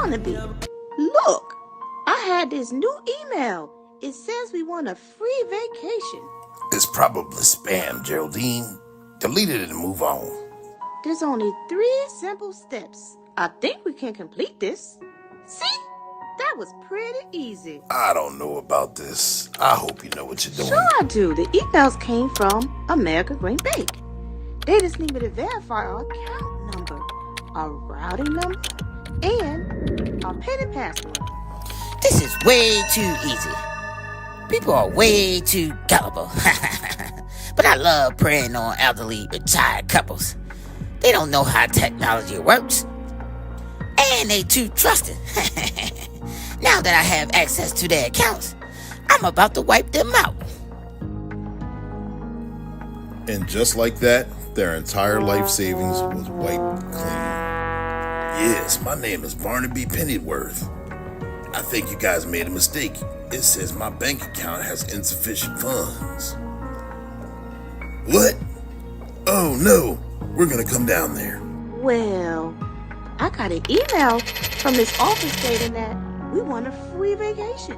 Barnaby, look, I had this new email. It says we want a free vacation. It's probably spam, Geraldine. Delete it and move on. There's only 3 simple steps. I think we can complete this. See? That was pretty easy. I don't know about this. I hope you know what you're doing. Sure I do. The emails came from America Green Bank. They just need me to verify our account number, our routing number, and our PIN and password. This is way too easy. People are way too gullible. But I love preying on elderly retired couples. They don't know how technology works. And they too trusting. Now that I have access to their accounts, I'm about to wipe them out. And just like that, their entire life savings was wiped clean. Yes, my name is Barnaby Pennyworth. I think you guys made a mistake. It says my bank account has insufficient funds. What? Oh no, we're gonna come down there. Well, I got an email from this office stating that we want a free vacation.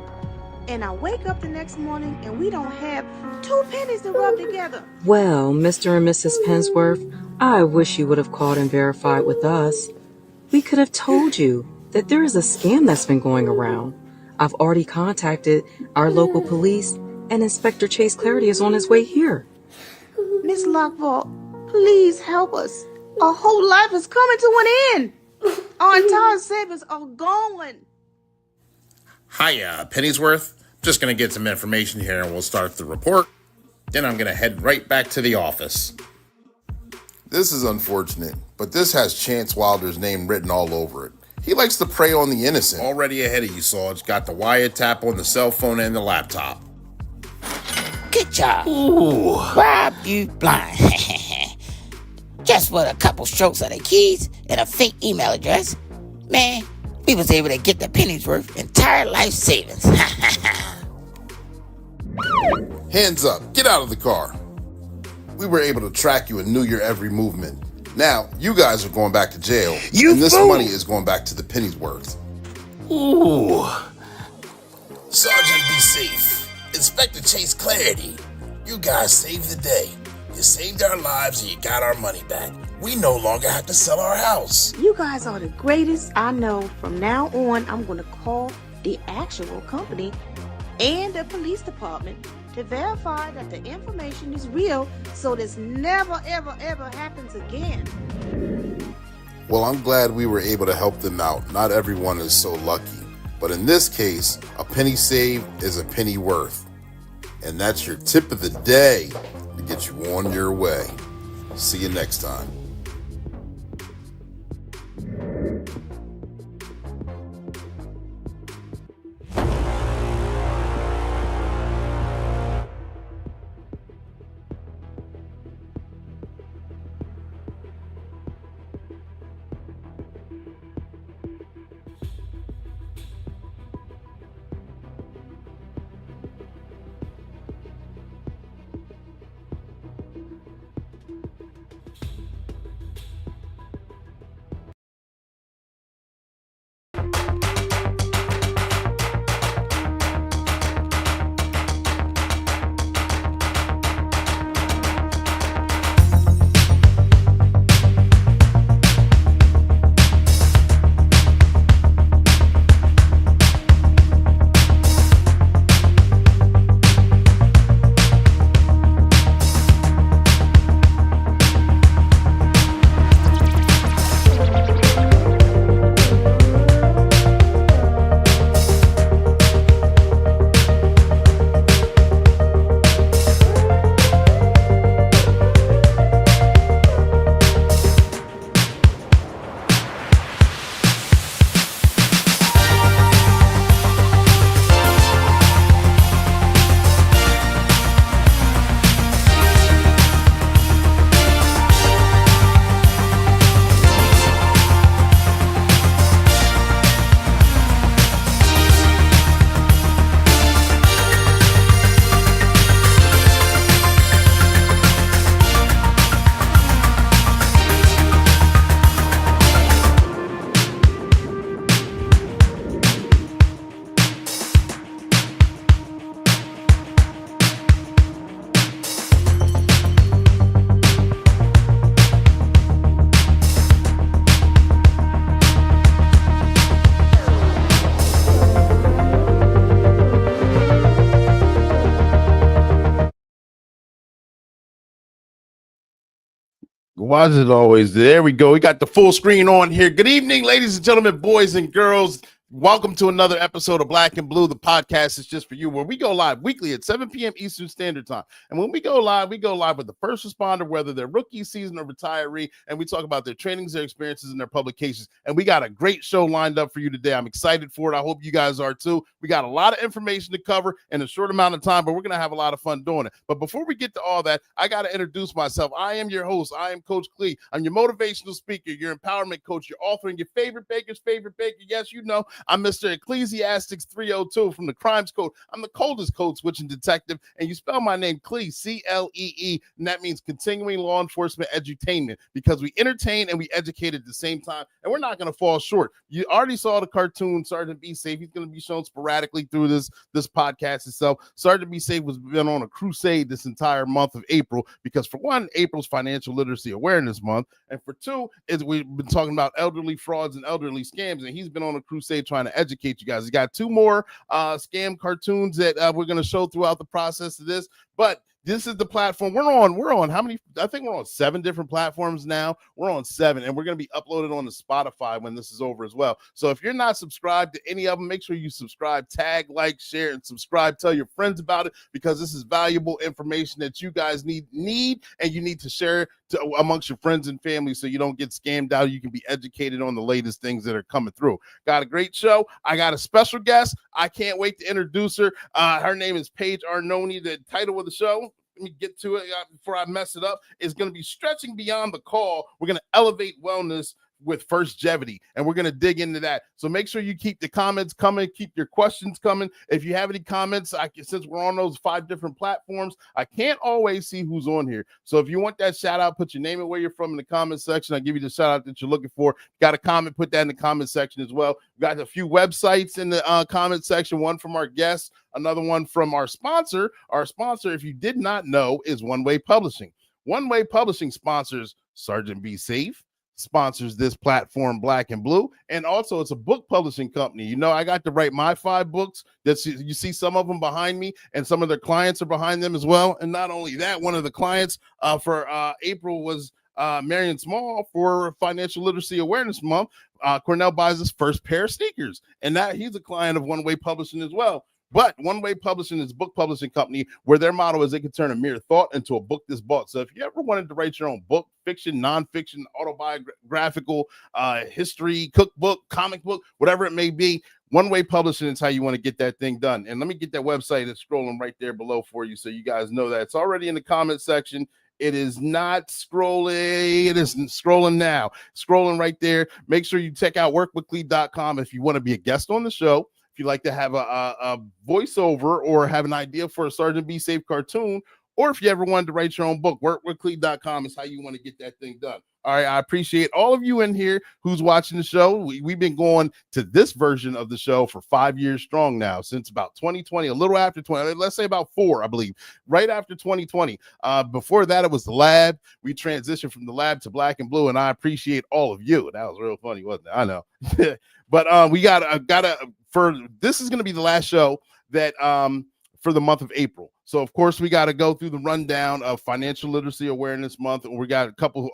And I wake up the next morning and we don't have 2 pennies to rub together. Well, Mr. and Mrs. Pensworth, I wish you would have called and verified with us. We could have told you that there is a scam that's been going around. I've already contacted our local police, and Inspector Chase Clarity is on his way here. Miss Lockvault, please help us. Our whole life is coming to an end. Our entire savings are gone. Hiya, Pennyworth. Just gonna get some information here and we'll start the report. Then I'm gonna head right back to the office. This is unfortunate, but this has Chance Wilder's name written all over it. He likes to prey on the innocent. Already ahead of you, Sarge. Got the wiretap on the cell phone and the laptop. Good job. Ooh. Rob you blind. Just with a couple strokes of the keys and a fake email address, man, we was able to get the Pennyworth entire life savings. Hands up, get out of the car. We were able to track you and knew your every movement. Now, you guys are going back to jail, and this money is going back to the Pennyworth. Ooh. Sergeant, be safe. Inspector Chase Clarity. You guys saved the day. You saved our lives and you got our money back. We no longer have to sell our house. You guys are the greatest I know. From now on, I'm going to call the actual company and the police department to verify that the information is real so this never, ever, ever happens again. Well, I'm glad we were able to help them out. Not everyone is so lucky. But in this case, a penny saved is a penny worth. And that's your tip of the day to get you on your way. See you next time. Why is it always there? We go. We got the full screen on here. Good evening, ladies and gentlemen, boys and girls. Welcome to another episode of Black and Blue. The podcast is just for you, where we go live weekly at 7 p.m. Eastern Standard Time. And when we go live with the first responder, whether they're rookie season or retiree, and we talk about their trainings, their experiences, and their publications. And we got a great show lined up for you today. I'm excited for it. I hope you guys are too. We got a lot of information to cover in a short amount of time, but we're going to have a lot of fun doing it. But before we get to all that, I got to introduce myself. I am your host. I am Coach Clee. I'm your motivational speaker, your empowerment coach, your author, and your favorite baker's favorite baker. Yes, you know, I'm Mr. Ecclesiastics 302 from the Crimes Code. I'm the coldest code switching detective, and you spell my name Clee, C-L-E-E, and that means continuing law enforcement edutainment, because we entertain and we educate at the same time, and we're not going to fall short. You already saw the cartoon Sergeant Be Safe. He's going to be shown sporadically through this podcast itself. Sergeant Be Safe has been on a crusade this entire month of April, because for one, April's Financial Literacy Awareness Month, and for two, is we've been talking about elderly frauds and elderly scams, and he's been on a crusade trying to educate you guys. He got two more scam cartoons that we're going to show throughout the process of this, but this is the platform we're on. How many? I think we're on 7 different platforms now. We're on 7, and we're going to be uploaded on the Spotify when this is over as well. So if you're not subscribed to any of them, make sure you subscribe, tag, like, share, and subscribe. Tell your friends about it, because this is valuable information that you guys need, and you need to share amongst your friends and family, so you don't get scammed out. You can be educated on the latest things that are coming through. Got a great show. I got a special guest. I can't wait to introduce her. Her name is Paige Arnone. The title of the show, let me get to it before I mess it up, is going to be Stretching Beyond the Call. We're going to elevate wellness with Firstgevity, and we're going to dig into that. So make sure you keep the comments coming, keep your questions coming. If you have any comments, since we're on those 5 different platforms, I can't always see who's on here. So if you want that shout out, put your name and where you're from in the comment section. I'll give you the shout out that you're looking for. Got a comment, put that in the comment section as well. We got a few websites in the comment section, one from our guests, another one from our sponsor. Our sponsor, if you did not know, is One Way Publishing. One Way Publishing sponsors Sergeant Be Safe, sponsors this platform, Black and Blue, and also it's a book publishing company. You know, I got to write my 5 books. That's, you see some of them behind me, and some of their clients are behind them as well. And not only that, one of the clients for April was Marion Small for Financial Literacy Awareness Month. Cornell buys his first pair of sneakers, and that he's a client of One Way Publishing as well. But One Way Publishing is a book publishing company where their motto is they can turn a mere thought into a book that's bought. So if you ever wanted to write your own book, fiction, nonfiction, autobiographical, history, cookbook, comic book, whatever it may be, One Way Publishing is how you want to get that thing done. And let me get that website that's scrolling right there below for you, so you guys know that. It's already in the comment section. It is not scrolling. It isn't scrolling now. Scrolling right there. Make sure you check out workwithclee.com if you want to be a guest on the show. If you like to have a voiceover or have an idea for a Sergeant Be Safe cartoon, or if you ever wanted to write your own book, workwithclee.com is how you want to get that thing done. All right, I appreciate all of you in here who's watching the show. We've been going to this version of the show for 5 years strong now, since about 2020, a little after 20, let's say about 4, I believe, right after 2020. Before that, it was the lab. We transitioned from the lab to Black and Blue, and I appreciate all of you. That was real funny, wasn't it? I know. But we this is going to be the last show that for the month of April. So of course we got to go through the rundown of Financial Literacy Awareness Month, and we got a couple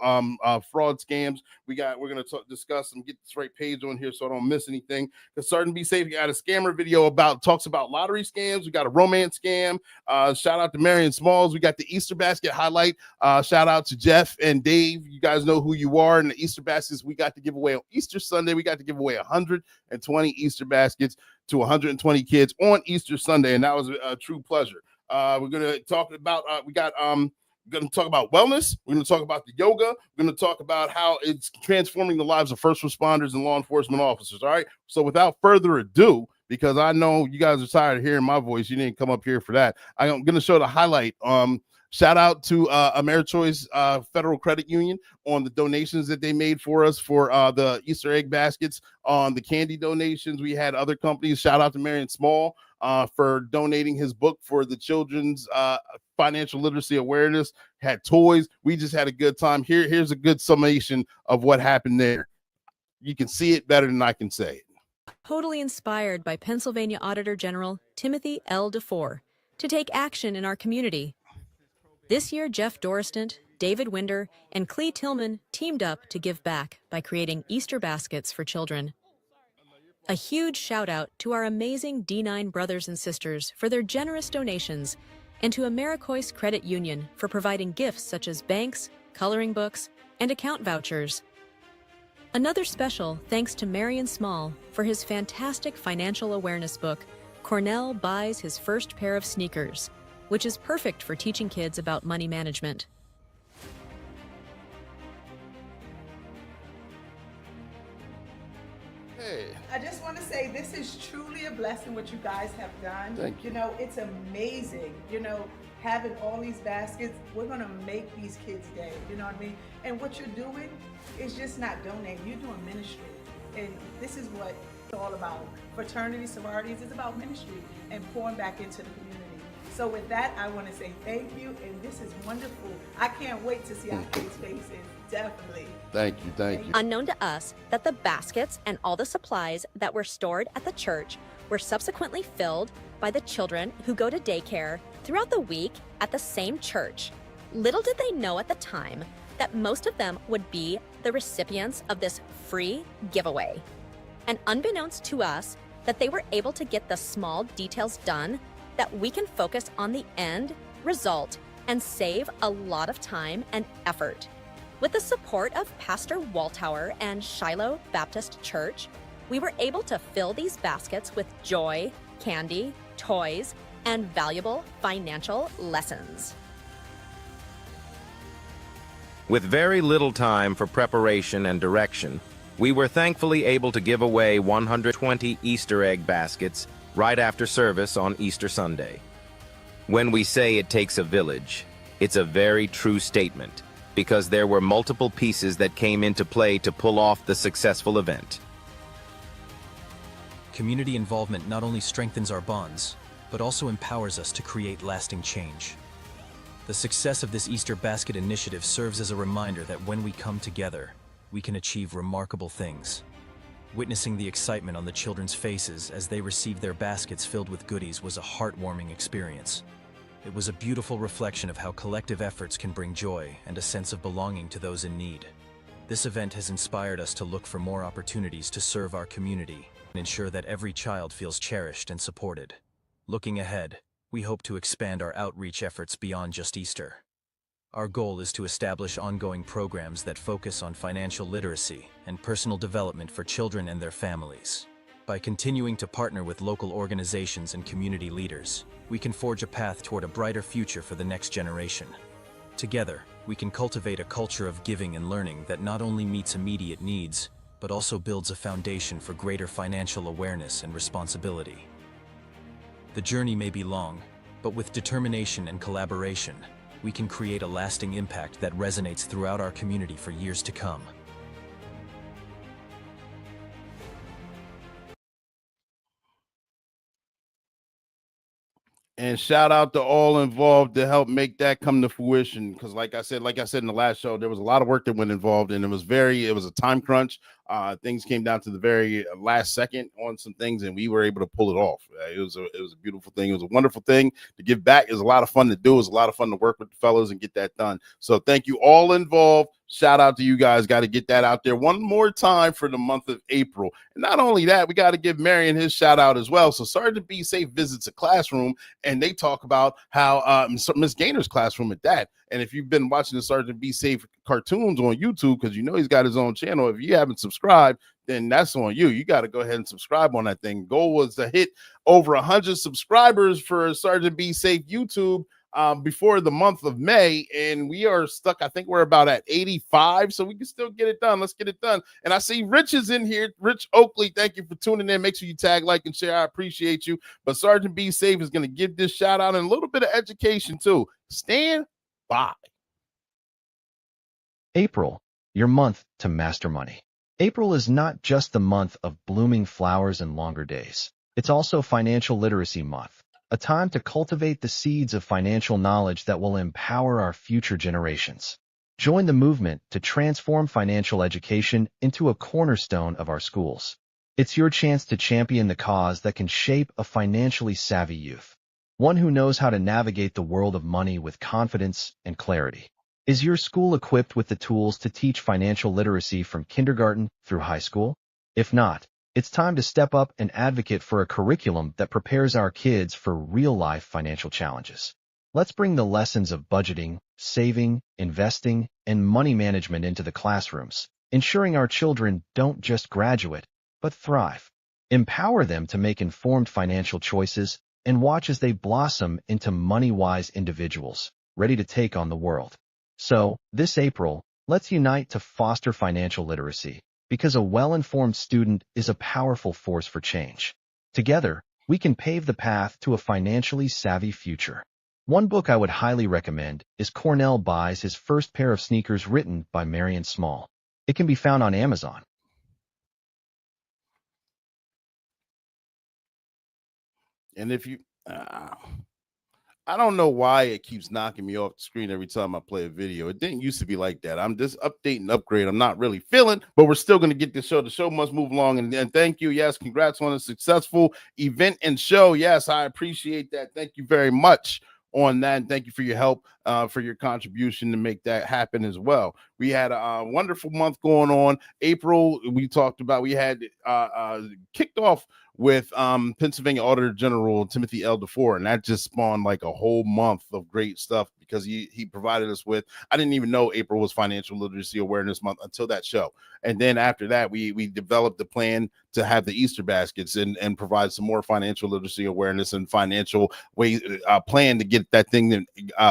fraud scams. We're going to discuss and get this right page on here so I don't miss anything. Because Sergeant Be Safe, you got a scammer video talks about lottery scams. We got a romance scam. Shout out to Marion Smalls. We got the Easter basket highlight. Shout out to Jeff and Dave. You guys know who you are. And the Easter baskets we got to give away on Easter Sunday. We got to give away 120 Easter baskets to 120 kids on Easter Sunday, and that was a true pleasure. We're going to talk about going to talk about wellness. We're going to talk about the yoga. We're going to talk about how it's transforming the lives of first responders and law enforcement officers. All right. So without further ado, because I know you guys are tired of hearing my voice, you didn't come up here for that. I'm going to show the highlight. Shout out to Americhoice Federal Credit Union on the donations that they made for us for the Easter egg baskets, on the candy donations. We had other companies. Shout out to Marion Small for donating his book for the children's financial literacy awareness. Had toys. We just had a good time. Here's a good summation of what happened there. You can see it better than I can say it. Totally inspired by Pennsylvania Auditor General Timothy L. DeFore to take action in our community. This year, Jeff Doristant, David Winder, and Clee Tillman teamed up to give back by creating Easter baskets for children. A huge shout out to our amazing D9 brothers and sisters for their generous donations, and to Americois Credit Union for providing gifts such as banks, coloring books, and account vouchers. Another special thanks to Marion Small for his fantastic financial awareness book, Cornell Buys His First Pair of Sneakers, which is perfect for teaching kids about money management. Hey, I just want to say this is truly a blessing what you guys have done. Thank you. You know, it's amazing. You know, having all these baskets, we're going to make these kids' day. You know what I mean? And what you're doing is just not donating. You're doing ministry. And this is what it's all about. Fraternity, sororities, it's about ministry and pouring back into the community. So with that, I want to say thank you. And this is wonderful. I can't wait to see our kids' faces. Definitely. thank you, thank you. Unknown to us that the baskets and all the supplies that were stored at the church were subsequently filled by the children who go to daycare throughout the week at the same church. Little did they know at the time that most of them would be the recipients of this free giveaway. And unbeknownst to us, that they were able to get the small details done, that we can focus on the end result and save a lot of time and effort. With the support of Pastor Waltauer and Shiloh Baptist Church, we were able to fill these baskets with joy, candy, toys, and valuable financial lessons. With very little time for preparation and direction, we were thankfully able to give away 120 Easter egg baskets right after service on Easter Sunday. When we say it takes a village, it's a very true statement, because there were multiple pieces that came into play to pull off the successful event. Community involvement not only strengthens our bonds, but also empowers us to create lasting change. The success of this Easter basket initiative serves as a reminder that when we come together, we can achieve remarkable things. Witnessing the excitement on the children's faces as they received their baskets filled with goodies was a heartwarming experience. It was a beautiful reflection of how collective efforts can bring joy and a sense of belonging to those in need. This event has inspired us to look for more opportunities to serve our community and ensure that every child feels cherished and supported. Looking ahead, we hope to expand our outreach efforts beyond just Easter. Our goal is to establish ongoing programs that focus on financial literacy and personal development for children and their families. By continuing to partner with local organizations and community leaders, we can forge a path toward a brighter future for the next generation. Together, we can cultivate a culture of giving and learning that not only meets immediate needs, but also builds a foundation for greater financial awareness and responsibility. The journey may be long, but with determination and collaboration, we can create a lasting impact that resonates throughout our community for years to come. And shout out to all involved to help make that come to fruition. Because like I said in the last show, there was a lot of work that went involved, and it was a time crunch. Things came down to the very last second on some things, and we were able to pull it off. It was a beautiful thing. It was a wonderful thing to give back. It was a lot of fun to do. It was a lot of fun to work with the fellas and get that done. So thank you all involved. Shout out to you guys. Got to get that out there one more time for the month of April. And not only that, we got to give Marion his shout out as well. So Sergeant Be Safe visits a classroom, and they talk about how Miss Gainer's classroom at that. And if you've been watching the Sergeant Be Safe cartoons on YouTube, because you know he's got his own channel, if you haven't subscribed, then that's on you. You got to go ahead and subscribe on that thing. Goal was to hit over 100 subscribers for Sergeant Be Safe YouTube before the month of May, and we are stuck. I think we're about at 85, so we can still get it done. Let's get it done. And I see Rich is in here. Rich Oakley, thank you for tuning in. Make sure you tag, like, and share. I appreciate you. But Sergeant Be Safe is going to give this shout out and a little bit of education too. Stand by. April, your month to master money. April is not just the month of blooming flowers and longer days. It's also Financial Literacy Month, a time to cultivate the seeds of financial knowledge that will empower our future generations. Join the movement to transform financial education into a cornerstone of our schools. It's your chance to champion the cause that can shape a financially savvy youth, one who knows how to navigate the world of money with confidence and clarity. Is your school equipped with the tools to teach financial literacy from kindergarten through high school? If not, it's time to step up and advocate for a curriculum that prepares our kids for real-life financial challenges. Let's bring the lessons of budgeting, saving, investing, and money management into the classrooms, ensuring our children don't just graduate, but thrive. Empower them to make informed financial choices and watch as they blossom into money-wise individuals, ready to take on the world. So, this April, let's unite to foster financial literacy, because a well-informed student is a powerful force for change. Together, we can pave the path to a financially savvy future. One book I would highly recommend is Cornell Buys His First Pair of Sneakers, written by Marion Small. It can be found on Amazon. And if you, I don't know why it keeps knocking me off the screen every time I play a video. It didn't used to be like that. I'm just updating, upgrade. I'm not really feeling, but we're still going to get this show. The show must move along. And thank you. Yes, congrats on a successful event and show. Yes, I appreciate that. Thank you very much on that. And thank you for your help, for your contribution to make that happen as well. We had a wonderful month going on. April, we talked about, we had kicked off with Pennsylvania Auditor General Timothy L. DeFore, and that just spawned like a whole month of great stuff because he provided us with, I didn't even know April was Financial Literacy Awareness Month until that show. And then after that, we developed a plan to have the Easter baskets and provide some more financial literacy awareness and financial plan to get that thing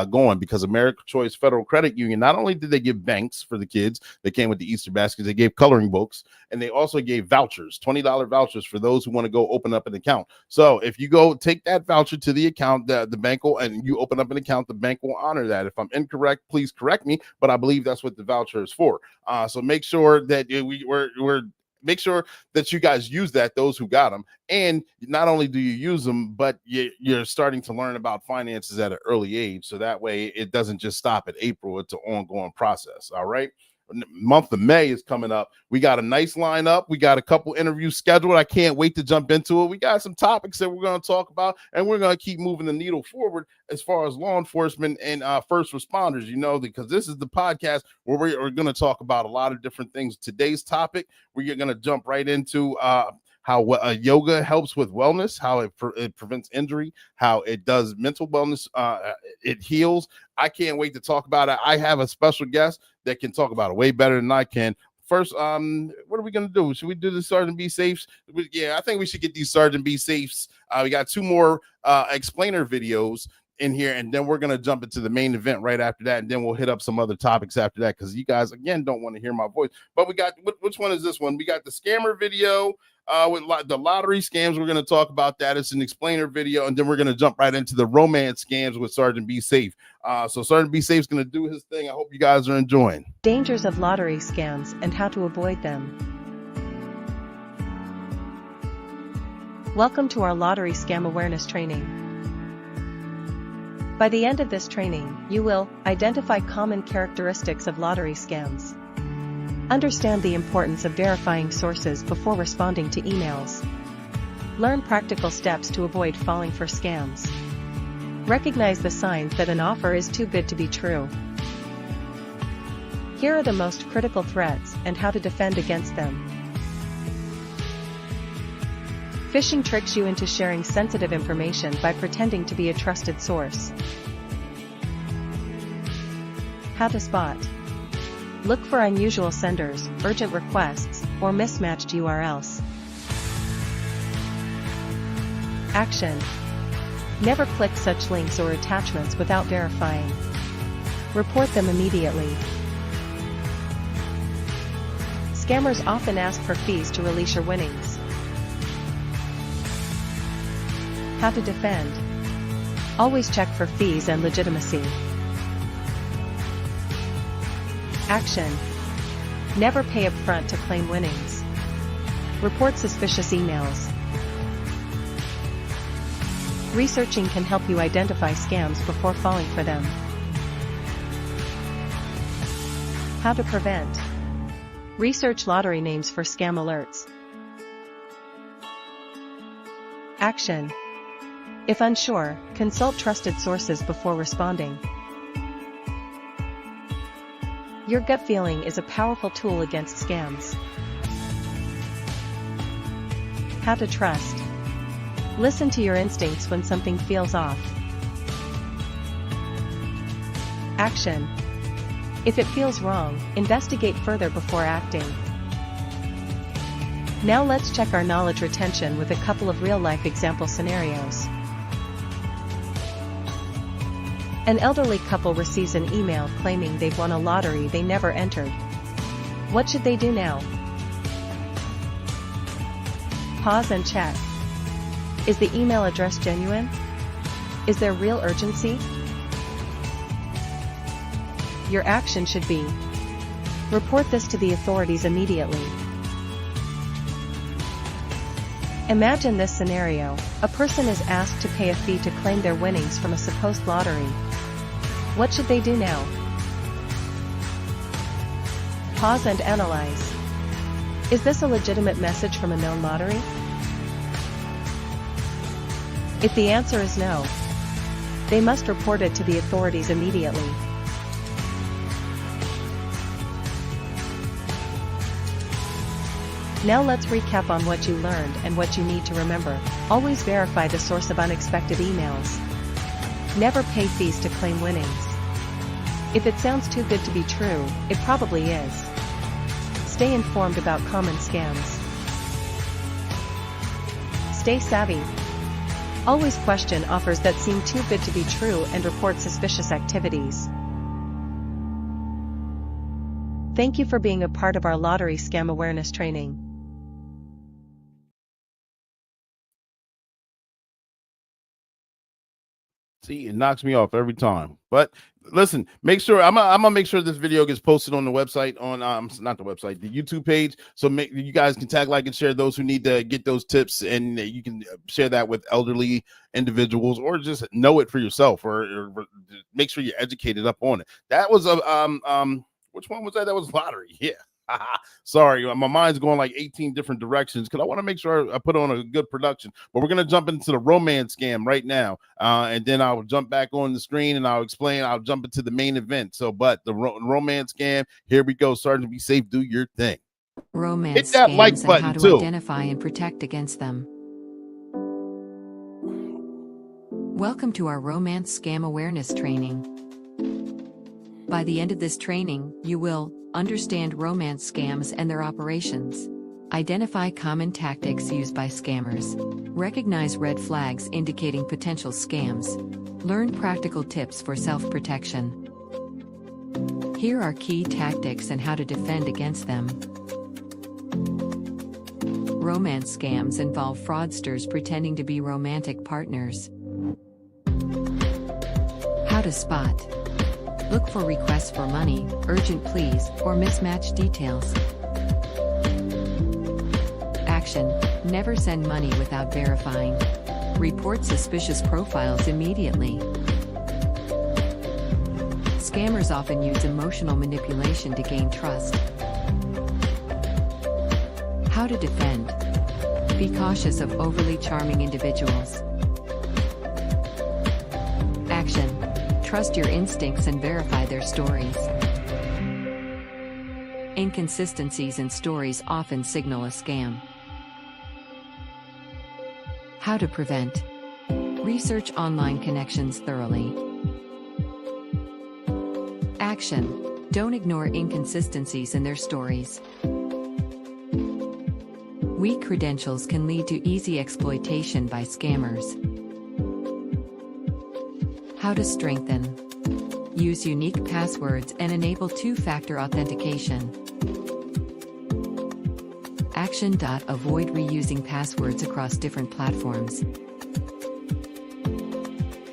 going, because American Choice Federal Credit Union, not only did they give banks for the kids that came with the Easter baskets, they gave coloring books, and they also gave vouchers, $20 vouchers for those who want to go open up an account. So if you go take that voucher to the account, the bank will, and you open up an account, the bank will honor that. If I'm incorrect, please correct me, but I believe that's what the voucher is for. So make sure that make sure that you guys use that, those who got them. And not only do you use them, but you're starting to learn about finances at an early age. So that way it doesn't just stop at April. It's an ongoing process. All right. Month of May is coming up. We got a nice lineup. We got a couple interviews scheduled. I can't wait to jump into it. We got some topics that we're going to talk about, and we're going to keep moving the needle forward as far as law enforcement and first responders, because this is the podcast where we're going to talk about a lot of different things. Today's topic, we're going to jump right into how yoga helps with wellness, how it prevents injury, how it does mental wellness, it heals. I can't wait to talk about it. I have a special guest that can talk about it way better than I can. First, what are we going to do? Should we do the Sergeant Be Safes? Yeah, I think we should get these Sergeant Be Safes. We got 2 more explainer videos in here, and then we're going to jump into the main event right after that, and then we'll hit up some other topics after that, because you guys, again, don't want to hear my voice. But we got, which one is this one? We got the scammer video with the lottery scams. We're going to talk about that. It's an explainer video, and then we're going to jump right into the romance scams with Sergeant Be Safe. So Sergeant Be Safe is going to do his thing. I hope you guys are enjoying. Dangers of lottery scams and how to avoid them. Welcome to our lottery scam awareness training. By the end of this training, you will identify common characteristics of lottery scams, understand the importance of verifying sources before responding to emails, learn practical steps to avoid falling for scams, recognize the signs that an offer is too good to be true. Here are the most critical threats and how to defend against them. Phishing tricks you into sharing sensitive information by pretending to be a trusted source. How to spot. Look for unusual senders, urgent requests, or mismatched URLs. Action. Never click such links or attachments without verifying. Report them immediately. Scammers often ask for fees to release your winnings. How to defend. Always check for fees and legitimacy. Action. Never pay up front to claim winnings. Report suspicious emails. Researching can help you identify scams before falling for them. How to prevent. Research lottery names for scam alerts. Action. If unsure, consult trusted sources before responding. Your gut feeling is a powerful tool against scams. How to trust. Listen to your instincts when something feels off. Action. If it feels wrong, investigate further before acting. Now let's check our knowledge retention with a couple of real-life example scenarios. An elderly couple receives an email claiming they've won a lottery they never entered. What should they do now? Pause and check. Is the email address genuine? Is there real urgency? Your action should be: report this to the authorities immediately. Imagine this scenario: a person is asked to pay a fee to claim their winnings from a supposed lottery. What should they do now? Pause and analyze. Is this a legitimate message from a known lottery? If the answer is no, they must report it to the authorities immediately. Now let's recap on what you learned and what you need to remember. Always verify the source of unexpected emails. Never pay fees to claim winnings. If it sounds too good to be true, it probably is. Stay informed about common scams. Stay savvy. Always question offers that seem too good to be true and report suspicious activities. Thank you for being a part of our lottery scam awareness training. See, it knocks me off every time. But listen, make sure I'm gonna make sure this video gets posted on the website, on not the website, the YouTube page. So you guys can tag, like, and share those who need to get those tips, and you can share that with elderly individuals, or just know it for yourself, or make sure you're educated up on it. That was a which one was that? That was lottery. Yeah. Sorry, my mind's going like 18 different directions because I want to make sure I put on a good production. But we're going to jump into the romance scam right now, and then I'll jump back on the screen and I'll jump into the main event. So, but the romance scam, here we go. Sergeant, be safe, do your thing. Romance Hit that scams like and button how to too. identify and protect against them. Welcome to our romance scam awareness training. By the end of this training, you will understand romance scams and their operations, identify common tactics used by scammers, recognize red flags indicating potential scams, learn practical tips for self-protection. Here are key tactics and how to defend against them. Romance scams involve fraudsters pretending to be romantic partners. How to spot. Look for requests for money, urgent pleas, or mismatched details. Action. Never send money without verifying. Report suspicious profiles immediately. Scammers often use emotional manipulation to gain trust. How to defend. Be cautious of overly charming individuals. Action. Trust your instincts and verify their stories. Inconsistencies in stories often signal a scam. How to prevent. Research online connections thoroughly. Action. Don't ignore inconsistencies in their stories. Weak credentials can lead to easy exploitation by scammers. How to strengthen. Use unique passwords and enable two-factor authentication. Action. Avoid reusing passwords across different platforms.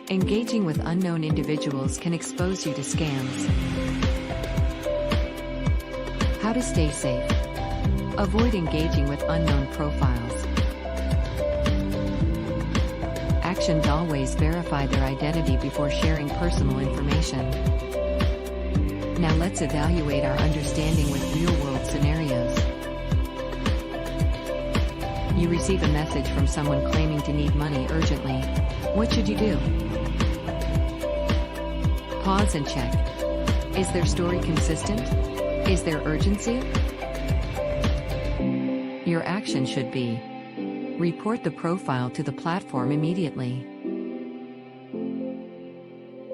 Engaging with unknown individuals can expose you to scams. How to stay safe. Avoid engaging with unknown profiles. Action. Always verify their identity before sharing personal information. Now let's evaluate our understanding with real-world scenarios. You receive a message from someone claiming to need money urgently. What should you do? Pause and check. Is their story consistent? Is there urgency? Your action should be: report the profile to the platform immediately.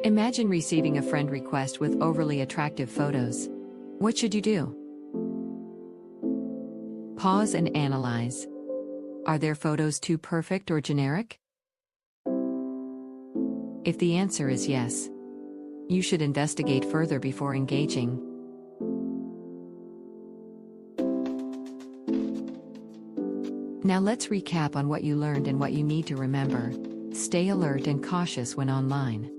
Imagine receiving a friend request with overly attractive photos. What should you do? Pause and analyze. Are their photos too perfect or generic? If the answer is yes, you should investigate further before engaging. Now let's recap on what you learned and what you need to remember. Stay alert and cautious when online.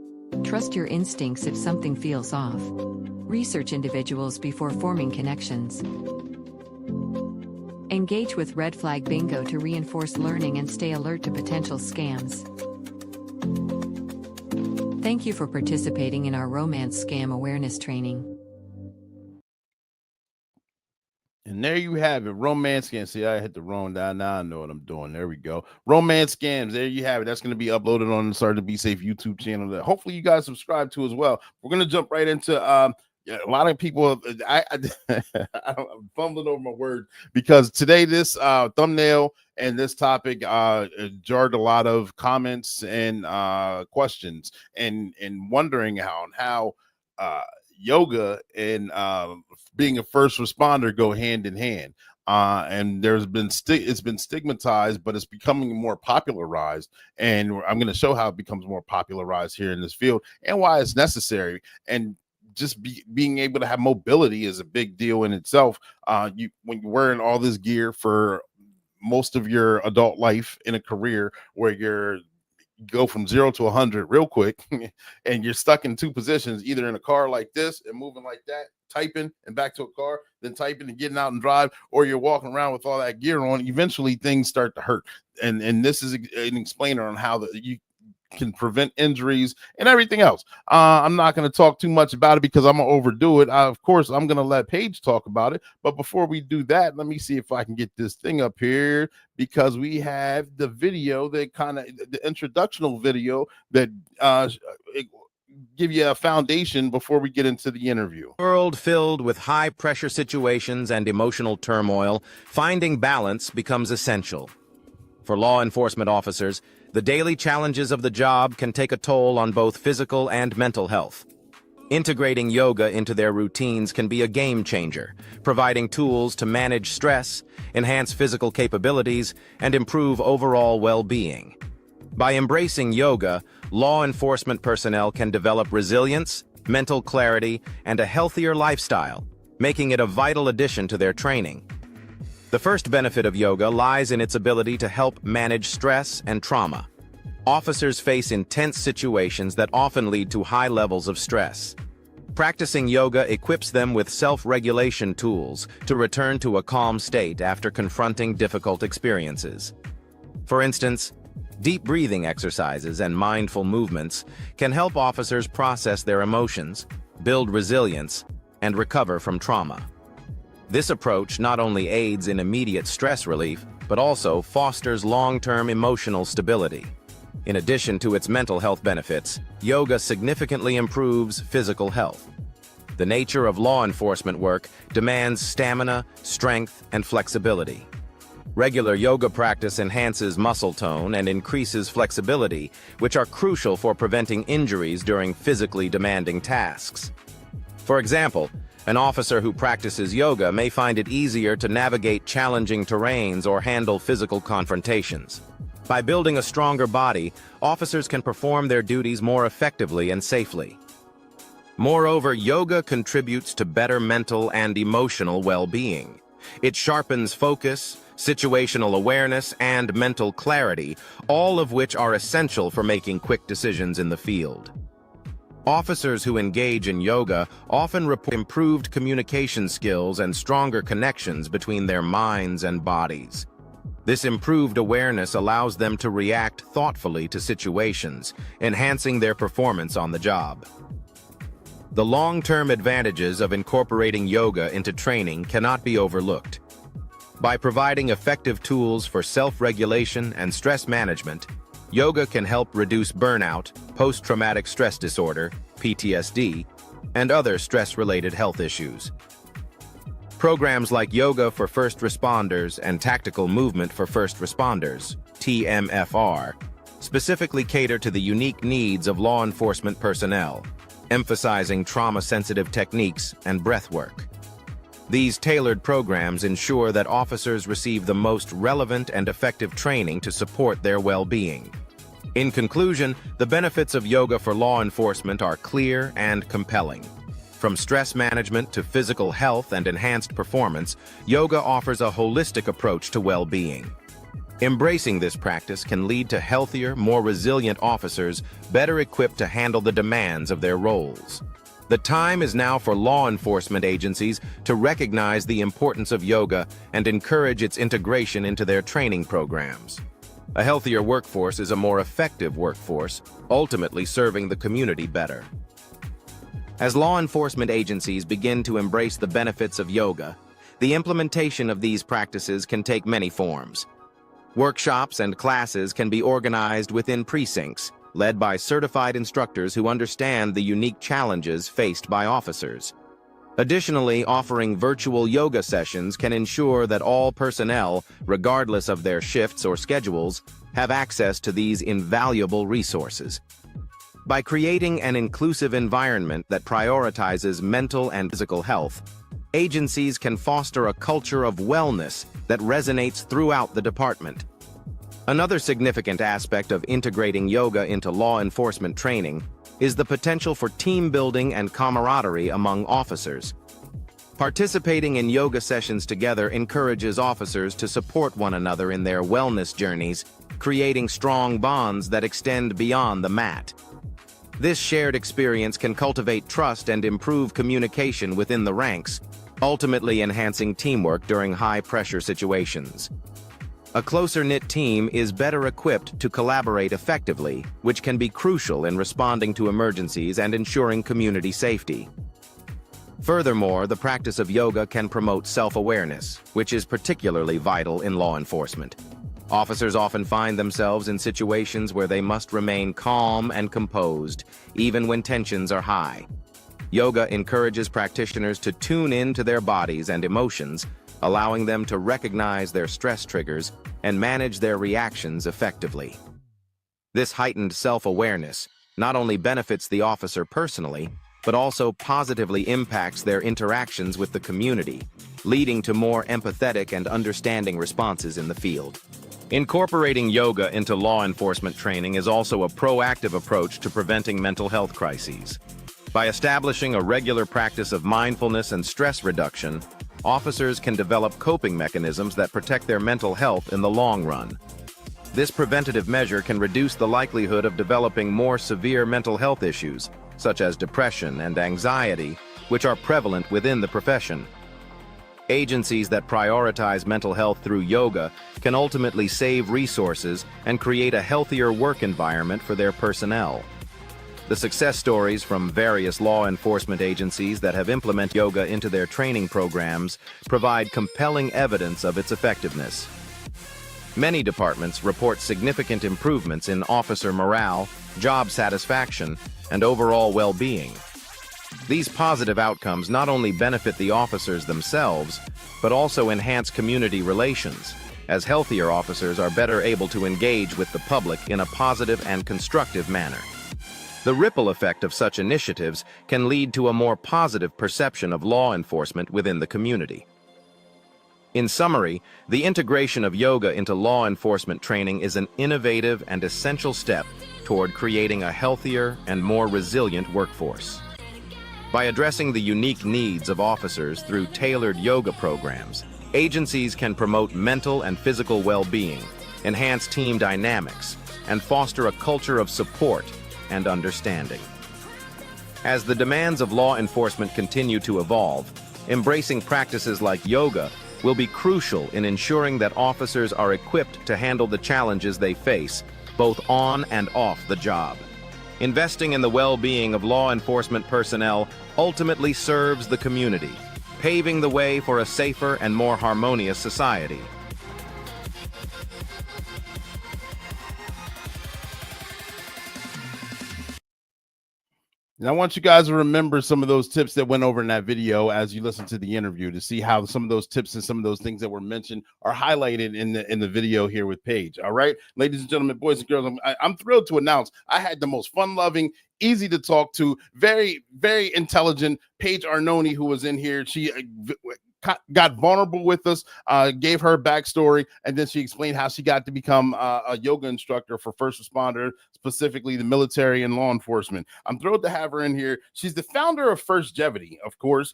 Trust your instincts if something feels off. Research individuals before forming connections. Engage with red flag bingo to reinforce learning and stay alert to potential scams. Thank you for participating in our romance scam awareness training. And there you have it, romance scams. See, I hit the wrong down. Now I know what I'm doing. There we go. Romance scams. There you have it. That's going to be uploaded on the Start to Be Safe YouTube channel that hopefully you guys subscribe to as well. We're going to jump right into a lot of people. I'm fumbling over my words because today this thumbnail and this topic jarred a lot of comments and questions and wondering how yoga and being a first responder go hand in hand. And there's been it's been stigmatized, but it's becoming more popularized. And I'm going to show how it becomes more popularized here in this field and why it's necessary. And just being able to have mobility is a big deal in itself. When you're wearing all this gear for most of your adult life in a career where you go from 0 to 100 real quick and you're stuck in two positions, either in a car like this and moving like that, typing and back to a car, then typing and getting out and drive, or you're walking around with all that gear on, eventually things start to hurt. And this is an explainer on how you can prevent injuries and everything else. I'm not going to talk too much about it because I'm going to overdo it. Of course, I'm going to let Paige talk about it. But before we do that, let me see if I can get this thing up here, because we have the video that the introductional video that give you a foundation before we get into the interview. World filled with high pressure situations and emotional turmoil, finding balance becomes essential. For law enforcement officers, the daily challenges of the job can take a toll on both physical and mental health. Integrating yoga into their routines can be a game changer, providing tools to manage stress, enhance physical capabilities, and improve overall well-being. By embracing yoga, law enforcement personnel can develop resilience, mental clarity, and a healthier lifestyle, making it a vital addition to their training. The first benefit of yoga lies in its ability to help manage stress and trauma. Officers face intense situations that often lead to high levels of stress. Practicing yoga equips them with self-regulation tools to return to a calm state after confronting difficult experiences. For instance, deep breathing exercises and mindful movements can help officers process their emotions, build resilience, and recover from trauma. This approach not only aids in immediate stress relief, but also fosters long-term emotional stability. In addition to its mental health benefits, yoga significantly improves physical health. The nature of law enforcement work demands stamina, strength, and flexibility. Regular yoga practice enhances muscle tone and increases flexibility, which are crucial for preventing injuries during physically demanding tasks. For example, an officer who practices yoga may find it easier to navigate challenging terrains or handle physical confrontations. By building a stronger body, officers can perform their duties more effectively and safely. Moreover, yoga contributes to better mental and emotional well-being. It sharpens focus, situational awareness, and mental clarity, all of which are essential for making quick decisions in the field. Officers who engage in yoga often report improved communication skills and stronger connections between their minds and bodies. This improved awareness allows them to react thoughtfully to situations, enhancing their performance on the job. The long-term advantages of incorporating yoga into training cannot be overlooked. By providing effective tools for self-regulation and stress management, yoga can help reduce burnout, post-traumatic stress disorder, PTSD, and other stress-related health issues. Programs like Yoga for First Responders and Tactical Movement for First Responders, TMFR, specifically cater to the unique needs of law enforcement personnel, emphasizing trauma-sensitive techniques and breath work. These tailored programs ensure that officers receive the most relevant and effective training to support their well-being. In conclusion, the benefits of yoga for law enforcement are clear and compelling. From stress management to physical health and enhanced performance, yoga offers a holistic approach to well-being. Embracing this practice can lead to healthier, more resilient officers, better equipped to handle the demands of their roles. The time is now for law enforcement agencies to recognize the importance of yoga and encourage its integration into their training programs. A healthier workforce is a more effective workforce, ultimately serving the community better. As law enforcement agencies begin to embrace the benefits of yoga, the implementation of these practices can take many forms. Workshops and classes can be organized within precincts, led by certified instructors who understand the unique challenges faced by officers. Additionally, offering virtual yoga sessions can ensure that all personnel, regardless of their shifts or schedules, have access to these invaluable resources. By creating an inclusive environment that prioritizes mental and physical health, agencies can foster a culture of wellness that resonates throughout the department. Another significant aspect of integrating yoga into law enforcement training is the potential for team building and camaraderie among officers. Participating in yoga sessions together encourages officers to support one another in their wellness journeys, creating strong bonds that extend beyond the mat. This shared experience can cultivate trust and improve communication within the ranks, ultimately enhancing teamwork during high-pressure situations. A closer-knit team is better equipped to collaborate effectively, which can be crucial in responding to emergencies and ensuring community safety. Furthermore, the practice of yoga can promote self-awareness, which is particularly vital in law enforcement. Officers often find themselves in situations where they must remain calm and composed, even when tensions are high. Yoga encourages practitioners to tune into their bodies and emotions, allowing them to recognize their stress triggers and manage their reactions effectively. This heightened self-awareness not only benefits the officer personally, but also positively impacts their interactions with the community, leading to more empathetic and understanding responses in the field. Incorporating yoga into law enforcement training is also a proactive approach to preventing mental health crises. By establishing a regular practice of mindfulness and stress reduction, officers can develop coping mechanisms that protect their mental health in the long run. This preventative measure can reduce the likelihood of developing more severe mental health issues, such as depression and anxiety, which are prevalent within the profession. Agencies that prioritize mental health through yoga can ultimately save resources and create a healthier work environment for their personnel. The success stories from various law enforcement agencies that have implemented yoga into their training programs provide compelling evidence of its effectiveness. Many departments report significant improvements in officer morale, job satisfaction, and overall well-being. These positive outcomes not only benefit the officers themselves, but also enhance community relations, as healthier officers are better able to engage with the public in a positive and constructive manner. The ripple effect of such initiatives can lead to a more positive perception of law enforcement within the community. In summary, the integration of yoga into law enforcement training is an innovative and essential step toward creating a healthier and more resilient workforce. By addressing the unique needs of officers through tailored yoga programs, agencies can promote mental and physical well-being, enhance team dynamics, and foster a culture of support and understanding. As the demands of law enforcement continue to evolve, embracing practices like yoga will be crucial in ensuring that officers are equipped to handle the challenges they face, both on and off the job. Investing in the well-being of law enforcement personnel ultimately serves the community, paving the way for a safer and more harmonious society. And I want you guys to remember some of those tips that went over in that video as you listen to the interview, to see how some of those tips and some of those things that were mentioned are highlighted in the video here with Paige. All right, ladies and gentlemen, boys and girls, I'm thrilled to announce I had the most fun-loving, easy to talk to, very, very intelligent Paige Arnone, who was in here. She got vulnerable with us, gave her backstory, and then she explained how she got to become a yoga instructor for first responders, specifically the military and law enforcement. I'm thrilled to have her in here. She's the founder of Firstgevity, of course.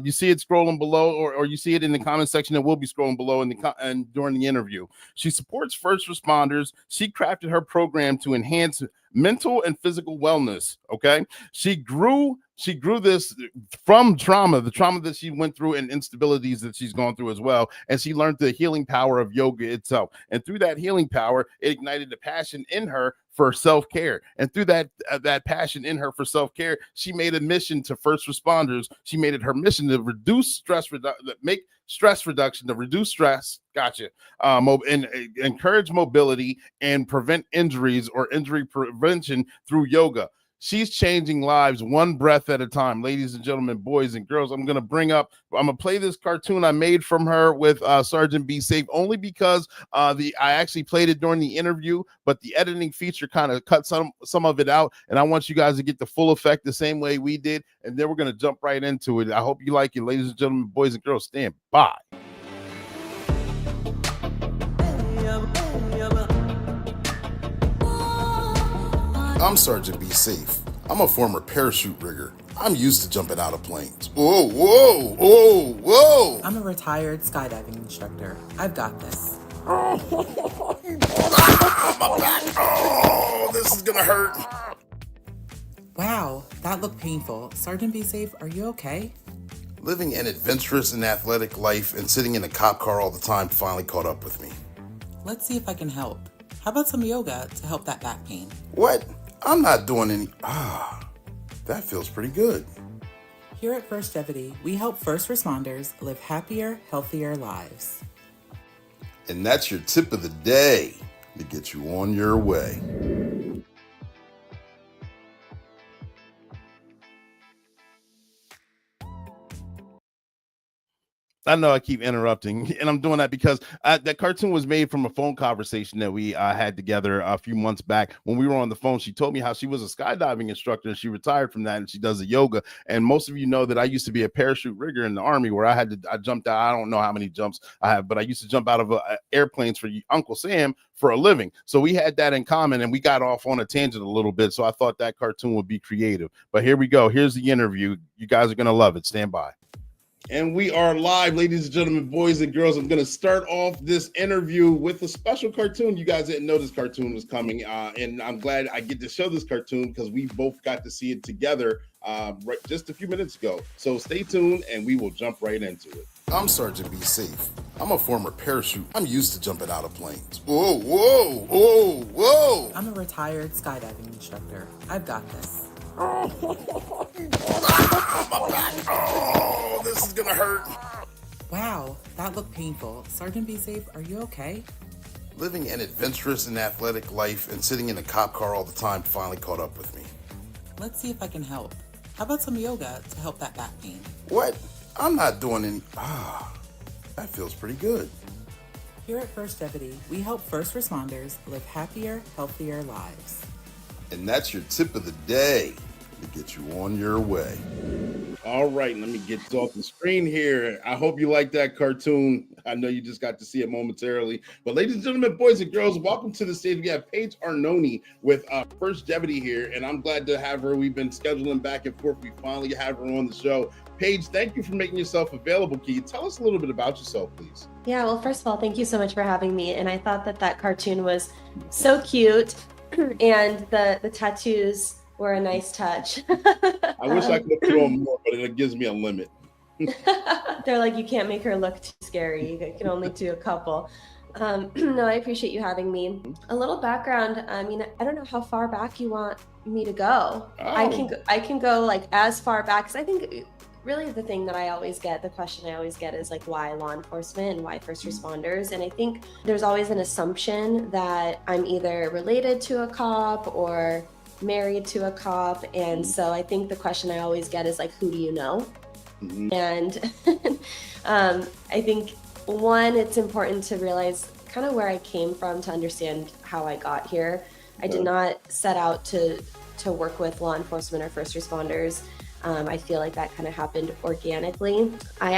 You see it scrolling below, or you see it in the comment section that will be scrolling below and during the interview. She supports first responders. She crafted her program to enhance mental and physical wellness. Okay, she grew this from trauma, the trauma that she went through and instabilities that she's gone through as well, and she learned the healing power of yoga itself, and through that healing power, it ignited the passion in her for self-care, and through that passion in her for self-care, she made a mission to first responders. She made it her mission to reduce stress, make stress reduction, to reduce stress, and encourage mobility and prevent injuries or injury prevention through yoga. She's changing lives one breath at a time. Ladies and gentlemen, boys and girls, I'm going to play this cartoon I made from her with Sergeant Be Safe, only because I actually played it during the interview, but the editing feature kind of cut some of it out, and I want you guys to get the full effect the same way we did, and then we're going to jump right into it. I hope you like it. Ladies and gentlemen, boys and girls, stand by. I'm Sergeant Be Safe. I'm a former parachute rigger. I'm used to jumping out of planes. Whoa, whoa, whoa, whoa! I'm a retired skydiving instructor. I've got this. My back. Oh, this is gonna hurt. Wow, that looked painful. Sergeant Be Safe, are you okay? Living an adventurous and athletic life and sitting in a cop car all the time finally caught up with me. Let's see if I can help. How about some yoga to help that back pain? What? I'm not doing any... that feels pretty good. Here at Firstgevity, we help first responders live happier, healthier lives. And that's your tip of the day to get you on your way. I know I keep interrupting, and I'm doing that because that cartoon was made from a phone conversation that we had together a few months back. When we were on the phone, she told me how she was a skydiving instructor and she retired from that and she does the yoga. And most of you know that I used to be a parachute rigger in the Army, where I jumped out. I don't know how many jumps I have, but I used to jump out of airplanes for Uncle Sam for a living. So we had that in common, and we got off on a tangent a little bit. So I thought that cartoon would be creative. But here we go. Here's the interview. You guys are going to love it. Stand by. And we are live, ladies and gentlemen, boys and girls. I'm going to start off this interview with a special cartoon. You guys didn't know this cartoon was coming, and I'm glad I get to show this cartoon because we both got to see it together right just a few minutes ago. So stay tuned, and we will jump right into it. I'm Sergeant Be Safe. I'm a former parachute. I'm used to jumping out of planes. Whoa, whoa, whoa, whoa! I'm a retired skydiving instructor. I've got this. My back. Oh, this is gonna hurt. Wow, that looked painful. Sergeant Be Safe, are you okay? Living an adventurous and athletic life and sitting in a cop car all the time finally caught up with me. Let's see if I can help. How about some yoga to help that back pain? What? I'm not doing any... that feels pretty good. Here at Firstgevity, we help first responders live happier, healthier lives. And that's your tip of the day to get you on your way. All right, let me get this off the screen here. I hope you like that cartoon. I know you just got to see it momentarily. But ladies and gentlemen, boys and girls, welcome to the stage. We have Paige Arnone with Firstgevity here, and I'm glad to have her. We've been scheduling back and forth. We finally have her on the show. Paige, thank you for making yourself available. Can you tell us a little bit about yourself, please? Yeah, well, first of all, thank you so much for having me. And I thought that cartoon was so cute. And the tattoos were a nice touch. I wish I could throw them more, but it gives me a limit. They're like, you can't make her look too scary. You can only do a couple. No, I appreciate you having me. A little background. I mean, I don't know how far back you want me to go. Oh. I can go like as far back, because I think really the thing that the question I always get is like, why law enforcement and why first responders? And I think there's always an assumption that I'm either related to a cop or married to a cop. And so I think the question I always get is like, who do you know? And I think one, it's important to realize kind of where I came from to understand how I got here. I did not set out to work with law enforcement or first responders. I feel like that kind of happened organically. I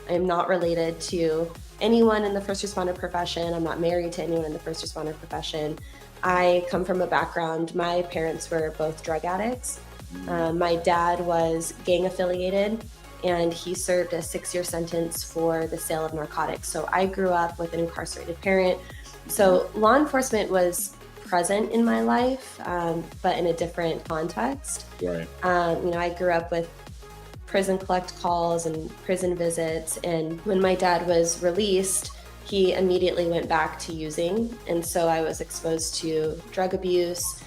am not related to anyone in the first responder profession. I'm not married to anyone in the first responder profession. I come from a background, my parents were both drug addicts. My dad was gang affiliated, and he served a 6-year sentence for the sale of narcotics. So I grew up with an incarcerated parent. So law enforcement was present in my life, but in a different context. Right. I grew up with prison collect calls and prison visits. And when my dad was released, he immediately went back to using. And so I was exposed to drug abuse.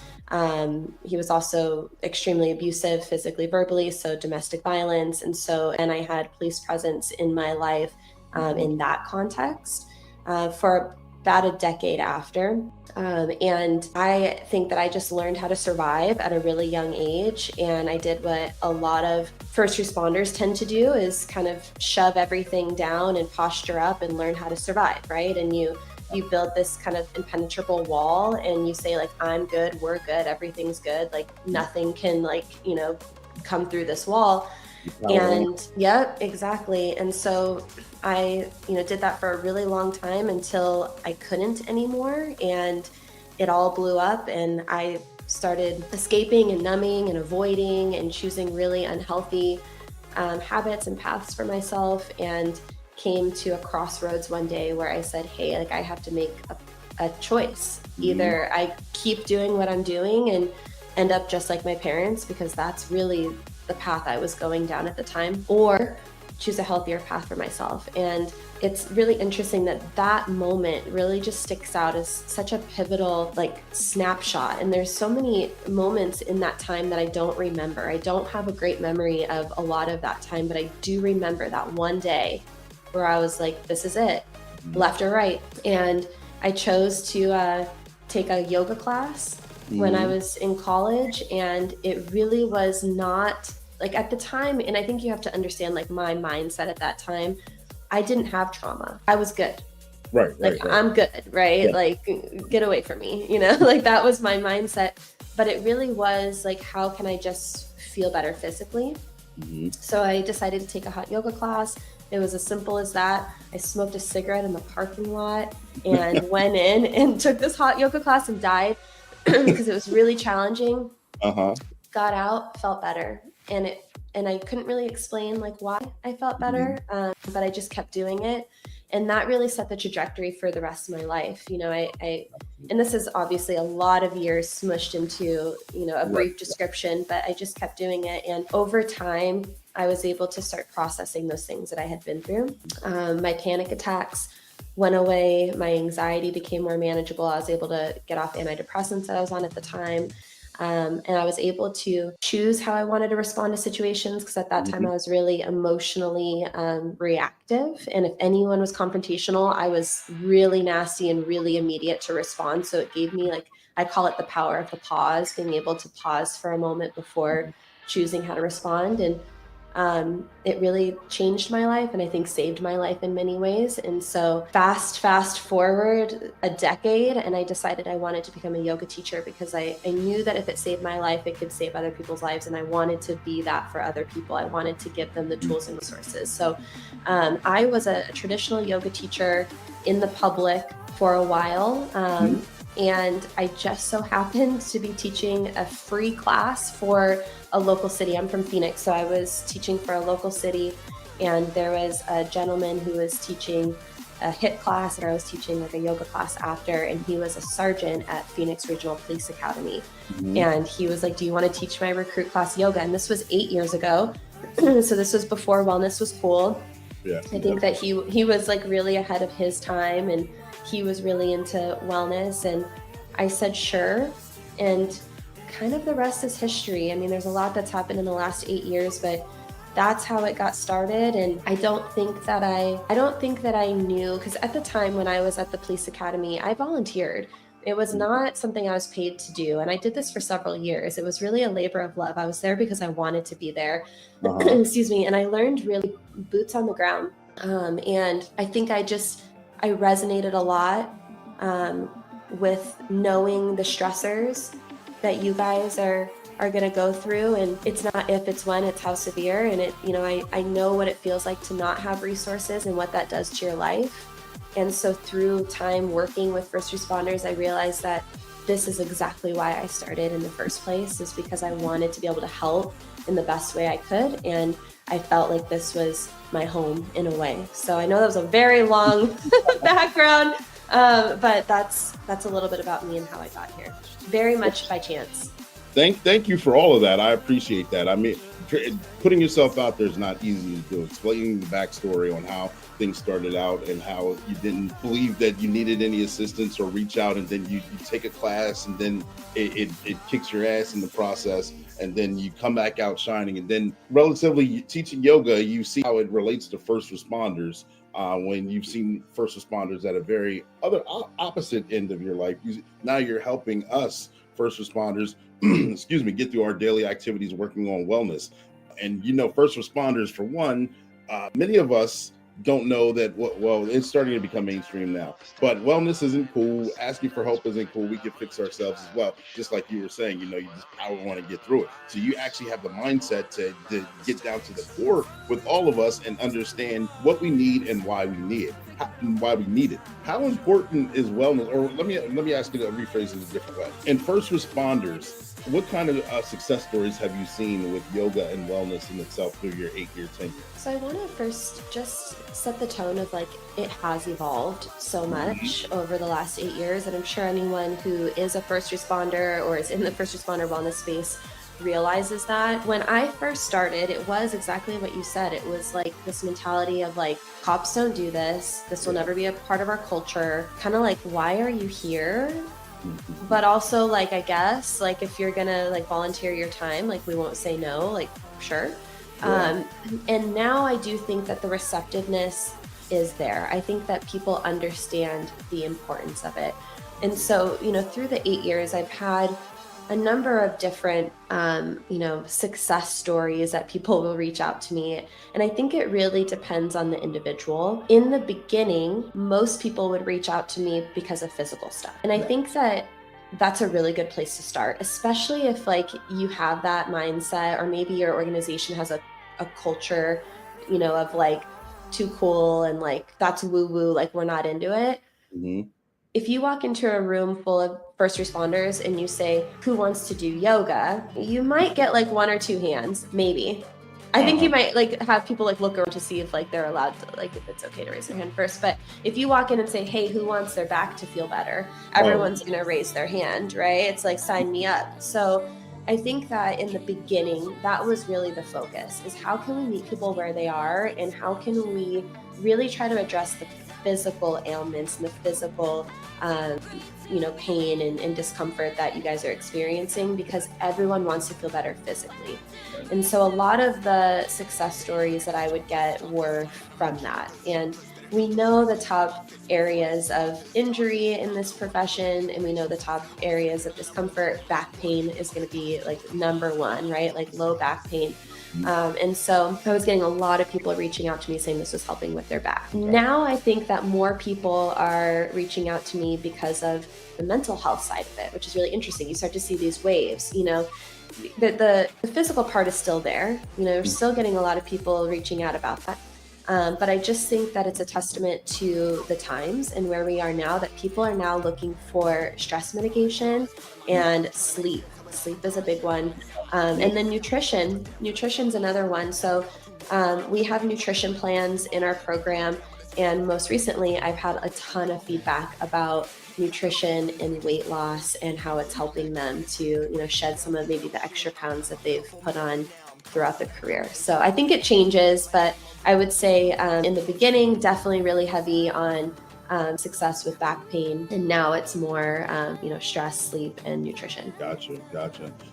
He was also extremely abusive physically, verbally, so domestic violence. And I had police presence in my life in that context for about a decade after. And I think that I just learned how to survive at a really young age. And I did what a lot of first responders tend to do, is kind of shove everything down and posture up and learn how to survive, right? And you build this kind of impenetrable wall, and you say like, I'm good, we're good, everything's good, like nothing can come through this wall. And yeah, exactly. And so I, did that for a really long time until I couldn't anymore, and it all blew up, and I started escaping and numbing and avoiding and choosing really unhealthy habits and paths for myself, and came to a crossroads one day where I said, hey, like I have to make a choice. Either I keep doing what I'm doing and end up just like my parents, because that's really the path I was going down at the time, or choose a healthier path for myself. And it's really interesting that moment really just sticks out as such a pivotal snapshot. And there's so many moments in that time that I don't remember. I don't have a great memory of a lot of that time, but I do remember that one day where I was like, this is it, left or right. And I chose to take a yoga class when I was in college, and it really was not at the time. And I think you have to understand my mindset at that time. I didn't have trauma. I was good. Right. I'm good, right? Yeah. Get away from me, that was my mindset. But it really was how can I just feel better physically? So I decided to take a hot yoga class. It was as simple as that. I smoked a cigarette in the parking lot and went in and took this hot yoga class and died because it was really challenging. Got out, felt better. And I couldn't really explain why I felt better, but I just kept doing it. And that really set the trajectory for the rest of my life. And this is obviously a lot of years smushed into, a brief description, but I just kept doing it. And over time, I was able to start processing those things that I had been through. My panic attacks went away. My anxiety became more manageable. I was able to get off antidepressants that I was on at the time. And I was able to choose how I wanted to respond to situations, because at that time I was really emotionally reactive. And if anyone was confrontational, I was really nasty and really immediate to respond. So it gave me I call it the power of the pause, being able to pause for a moment before choosing how to respond. And it really changed my life, and I think saved my life in many ways. And so fast forward a decade, and I decided I wanted to become a yoga teacher, because I knew that if it saved my life, it could save other people's lives. And I wanted to be that for other people. I wanted to give them the tools and resources. So I was a traditional yoga teacher in the public for a while. And I just so happened to be teaching a free class for a local city. I'm from Phoenix, so I was teaching for a local city, and there was a gentleman who was teaching a HIIT class, and I was teaching a yoga class after, and he was a sergeant at Phoenix Regional Police Academy. And he was like, do you want to teach my recruit class yoga? And this was 8 years ago. So this was before wellness was cool. Yeah. I think that he was really ahead of his time, and he was really into wellness. And I said, sure. And kind of the rest is history. I mean, there's a lot that's happened in the last 8 years, but that's how it got started. And I don't think that I knew, because at the time when I was at the police academy, I volunteered. It was not something I was paid to do. And I did this for several years. It was really a labor of love. I was there because I wanted to be there. Excuse me. And I learned really boots on the ground. And I think I resonated a lot with knowing the stressors that you guys are going to go through. And it's not if, it's when, it's how severe. And I know what it feels like to not have resources and what that does to your life. And so through time working with first responders, I realized that this is exactly why I started in the first place, is because I wanted to be able to help in the best way I could. And I felt like this was my home in a way. So I know that was a very long background, but that's a little bit about me and how I got here. Very much by chance. Thank you for all of that. I appreciate that. I mean, putting yourself out there is not easy to do. Explaining the backstory on how things started out and how you didn't believe that you needed any assistance or reach out, and then you take a class, and then it kicks your ass in the process, and then you come back out shining. And then relatively teaching yoga, you see how it relates to first responders. When you've seen first responders at a very opposite end of your life, now you're helping us first responders excuse me, get through our daily activities working on wellness. And first responders, for one, many of us don't know that, well, it's starting to become mainstream now, but wellness isn't cool. Asking for help isn't cool. We can fix ourselves as well. Just like you were saying, you just power on and get through it. So you actually have the mindset to get down to the core with all of us and understand what we need and why we need it. How important is wellness? Or let me ask you to rephrase it a different way. In first responders, what kind of success stories have you seen with yoga and wellness in itself through your 8-year tenure? So I want to first just set the tone of it has evolved so much over the last 8 years. And I'm sure anyone who is a first responder or is in the first responder wellness space realizes that. When I first started, it was exactly what you said. It was this mentality of cops don't do this. This will never be a part of our culture. Kind of why are you here? But also I guess if you're gonna volunteer your time, we won't say no, sure. Yeah. And now I do think that the receptiveness is there. I think that people understand the importance of it. And so, through the 8 years, I've had a number of different, success stories that people will reach out to me. And I think it really depends on the individual. In the beginning, most people would reach out to me because of physical stuff. And I think that that's a really good place to start, especially if you have that mindset, or maybe your organization has a culture, of too cool and that's woo woo, we're not into it. Mm-hmm. If you walk into a room full of first responders and you say, who wants to do yoga? You might get one or two hands, maybe. I think you might have people look over to see if they're allowed to, if it's okay to raise their hand first. But if you walk in and say, hey, who wants their back to feel better? Everyone's going to raise their hand, right? It's sign me up. So I think that in the beginning, that was really the focus, is how can we meet people where they are, and how can we really try to address the physical ailments and the physical pain and discomfort that you guys are experiencing, because everyone wants to feel better physically. And so a lot of the success stories that I would get were from that. And we know the top areas of injury in this profession, and we know the top areas of discomfort. Back pain is going to be number one, right? Low back pain. And so I was getting a lot of people reaching out to me saying this was helping with their back. Now I think that more people are reaching out to me because of the mental health side of it, which is really interesting. You start to see these waves, the physical part is still there. You're still getting a lot of people reaching out about that. But I just think that it's a testament to the times and where we are now, that people are now looking for stress mitigation and sleep. Sleep is a big one. And then nutrition's another one. So we have nutrition plans in our program. And most recently, I've had a ton of feedback about nutrition and weight loss and how it's helping them to, shed some of maybe the extra pounds that they've put on throughout their career. So I think it changes, but I would say in the beginning, definitely really heavy on success with back pain. And now it's more, stress, sleep, and nutrition. Gotcha.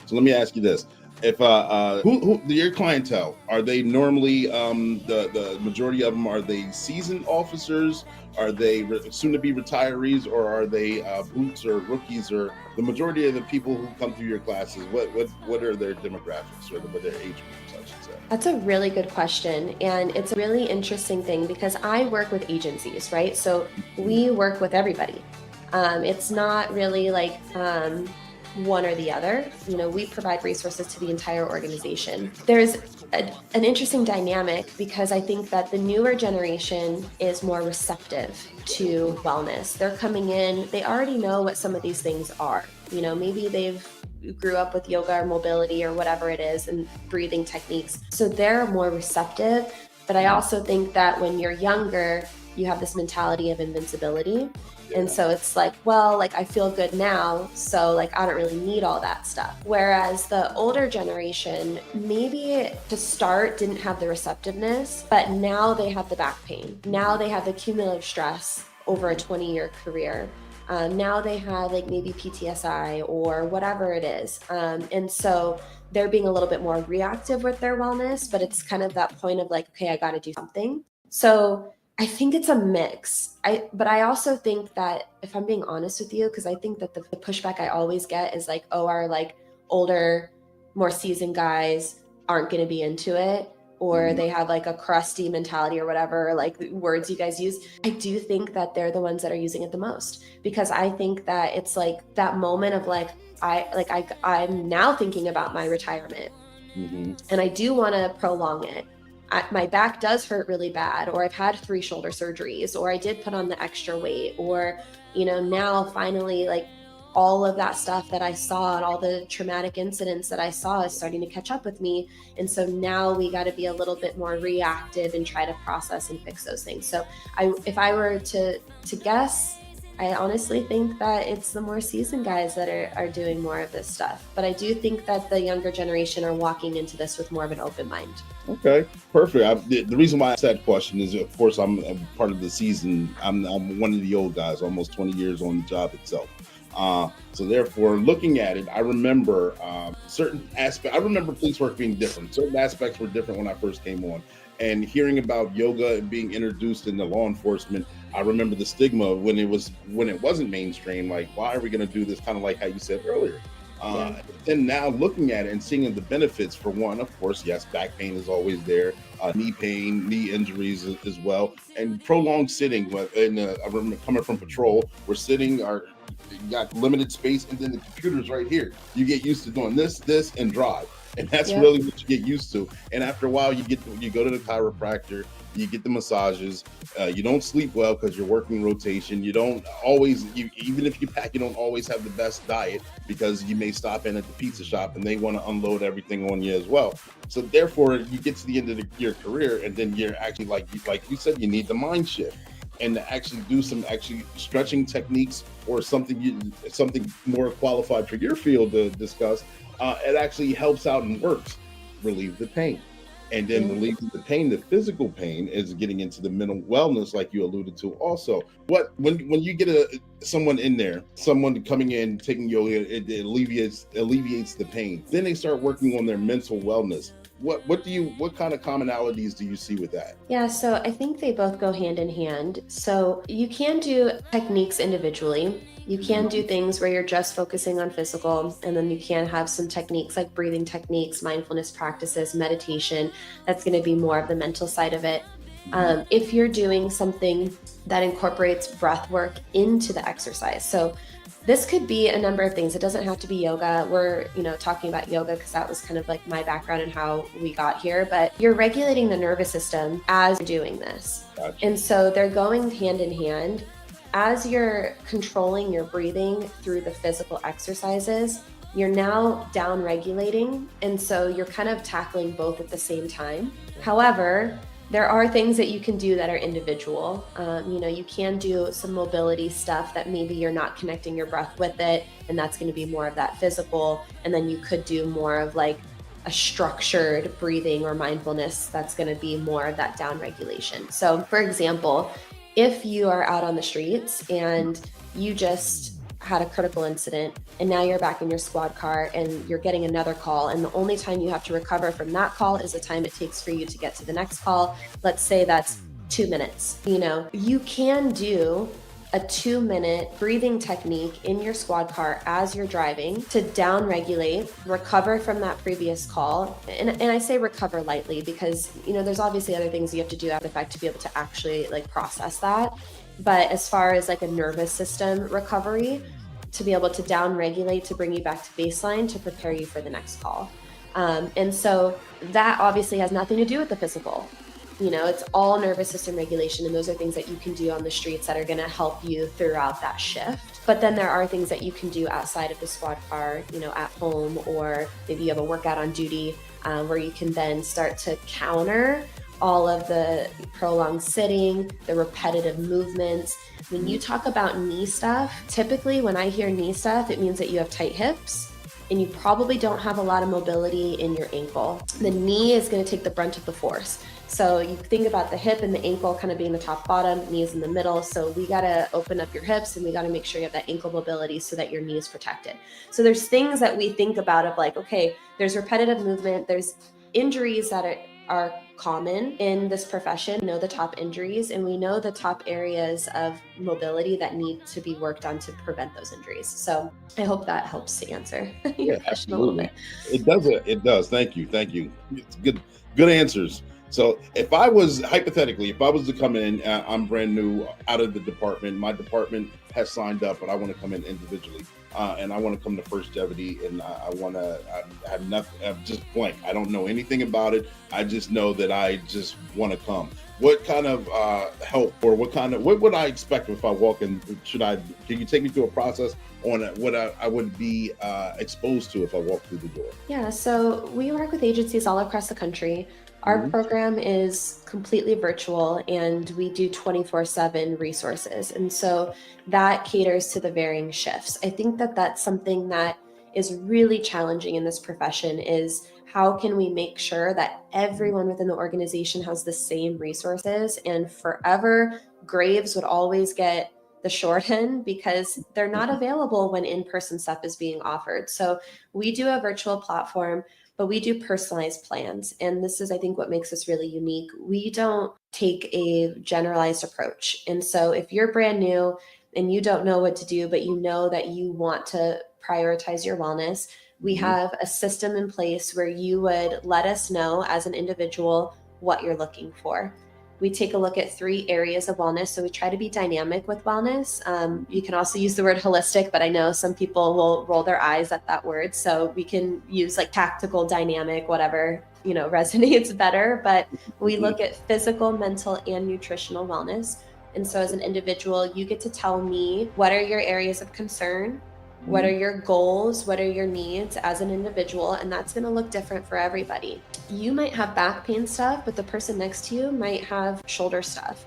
So let me ask you this. If who your clientele, are they normally the majority of them, are they seasoned officers, are they soon to be retirees, or are they boots or rookies, or the majority of the people who come through your classes, what are their demographics, or what their age groups, I should say? That's a really good question. And it's a really interesting thing because I work with agencies, right? So we work with everybody. It's not really like one or the other. You know, we provide resources to the entire organization. There's an interesting dynamic because I think that the newer generation is more receptive to wellness. They're coming in, they already know what some of these things are. You know, maybe they've grew up with yoga or mobility or whatever it is and breathing techniques. So they're more receptive. But I also think that when you're younger, you have this mentality of invincibility. And so it's like, well, like I feel good now, so like I don't really need all that stuff. Whereas the older generation, maybe to start didn't have the receptiveness, but now they have the back pain. Now they have the cumulative stress over a 20-year career. Now they have like maybe PTSI or whatever it is. And so they're being a little bit more reactive with their wellness, but it's kind of that point of like, okay, I got to do something. So I think it's a mix. But I also think that, if I'm being honest with you, because I think that the pushback I always get is like, oh, our like older, more seasoned guys aren't going to be into it, or they have like a crusty mentality or whatever, like words you guys use. I do think that they're the ones that are using it the most, because I think that it's like that moment of like, I'm now thinking about my retirement, and I do want to prolong it. My back does hurt really bad, or I've had 3 shoulder surgeries, or I did put on the extra weight, or, you know, now finally, like all of that stuff that I saw and all the traumatic incidents that I saw is starting to catch up with me. And so now we got to be a little bit more reactive and try to process and fix those things. So if I were to guess, I honestly think that it's the more seasoned guys that are doing more of this stuff. But I do think that the younger generation are walking into this with more of an open mind. Okay, perfect. The reason why I asked that question is, of course, I'm part of the season. I'm one of the old guys, almost 20 years on the job itself. So therefore, looking at it, I remember certain aspects. I remember police work being different. Certain aspects were different when I first came on. And hearing about yoga and being introduced into law enforcement, I remember the stigma when it wasn't mainstream. Like, why are we going to do this? Kind of like how you said earlier. And now looking at it and seeing the benefits, for one, of course, yes, back pain is always there, knee pain, knee injuries as well, and prolonged sitting. I remember coming from patrol, we're sitting, you got limited space, and then the computer's right here. You get used to doing this, and drive. And that's really what you get used to. And after a while, you go to the chiropractor, you get the massages. You don't sleep well because you're working rotation. You don't always, even if you pack, you don't always have the best diet, because you may stop in at the pizza shop and they want to unload everything on you as well. So therefore, you get to the end of your career, and then you're actually like you said, you need the mind shift, and to actually do some stretching techniques or something more qualified for your field to discuss. It actually helps out and works, relieve the pain. And then relieving the pain, the physical pain, is getting into the mental wellness, like you alluded to also. When you get someone in there, someone coming in, taking yoga, it alleviates the pain. Then they start working on their mental wellness. What kind of commonalities do you see with that? Yeah, so I think they both go hand in hand. So you can do techniques individually. You can do things where you're just focusing on physical, and then you can have some techniques like breathing techniques, mindfulness practices, meditation. That's going to be more of the mental side of it. If you're doing something that incorporates breath work into the exercise. So this could be a number of things. It doesn't have to be yoga. We're, talking about yoga because that was kind of like my background and how we got here, but you're regulating the nervous system as you're doing this. Gotcha. And so they're going hand in hand. As you're controlling your breathing through the physical exercises, you're now down regulating. And so you're kind of tackling both at the same time. However, there are things that you can do that are individual. You can do some mobility stuff that maybe you're not connecting your breath with it, and that's going to be more of that physical. And then you could do more of like a structured breathing or mindfulness that's going to be more of that down regulation. So for example, if you are out on the streets and you just had a critical incident and now you're back in your squad car and you're getting another call, and the only time you have to recover from that call is the time it takes for you to get to the next call. Let's say that's 2 minutes. You can do a 2-minute breathing technique in your squad car as you're driving to down regulate, recover from that previous call. And I say recover lightly because, there's obviously other things you have to do after the fact to be able to actually process that. But as far as a nervous system recovery, to be able to down regulate to bring you back to baseline to prepare you for the next call. And so that obviously has nothing to do with the physical. It's all nervous system regulation, and those are things that you can do on the streets that are going to help you throughout that shift. But then there are things that you can do outside of the squad car, at home, or maybe you have a workout on duty where you can then start to counter all of the prolonged sitting, the repetitive movements. When you talk about knee stuff, typically when I hear knee stuff, it means that you have tight hips and you probably don't have a lot of mobility in your ankle. The knee is going to take the brunt of the force. So you think about the hip and the ankle kind of being the top bottom, knees in the middle. So we got to open up your hips and we got to make sure you have that ankle mobility so that your knee is protected. So there's things that we think about of okay, there's repetitive movement, there's injuries that are common in this profession. We know the top injuries and we know the top areas of mobility that need to be worked on to prevent those injuries. So I hope that helps to answer your question a little bit. It does. Thank you. It's good answers. So if I was to come in, I'm brand new out of the department. My department has signed up, but I want to come in individually. And I want to come to Firstgevity, and I want to have nothing, just blank. I don't know anything about it. I just know that I just want to come. What kind of help, or what would I expect if I walk in? Can you take me through a process on what I would be exposed to if I walk through the door? Yeah, so we work with agencies all across the country. Our program is completely virtual and we do 24/7 resources. And so that caters to the varying shifts. I think that that's something that is really challenging in this profession is how can we make sure that everyone within the organization has the same resources, and forever Graves would always get the short end because they're not available when in-person stuff is being offered. So we do a virtual platform, but we do personalized plans. And this is, I think, what makes us really unique. We don't take a generalized approach. And so if you're brand new and you don't know what to do, but you know that you want to prioritize your wellness, we have a system in place where you would let us know as an individual what you're looking for. We take a look at 3 areas of wellness. So we try to be dynamic with wellness. You can also use the word holistic, but I know some people will roll their eyes at that word. So we can use tactical, dynamic, whatever, resonates better. But we look at physical, mental, and nutritional wellness. And so as an individual, you get to tell me what are your areas of concern, what are your goals, what are your needs as an individual, and that's going to look different for everybody. You might have back pain stuff, but the person next to you might have shoulder stuff.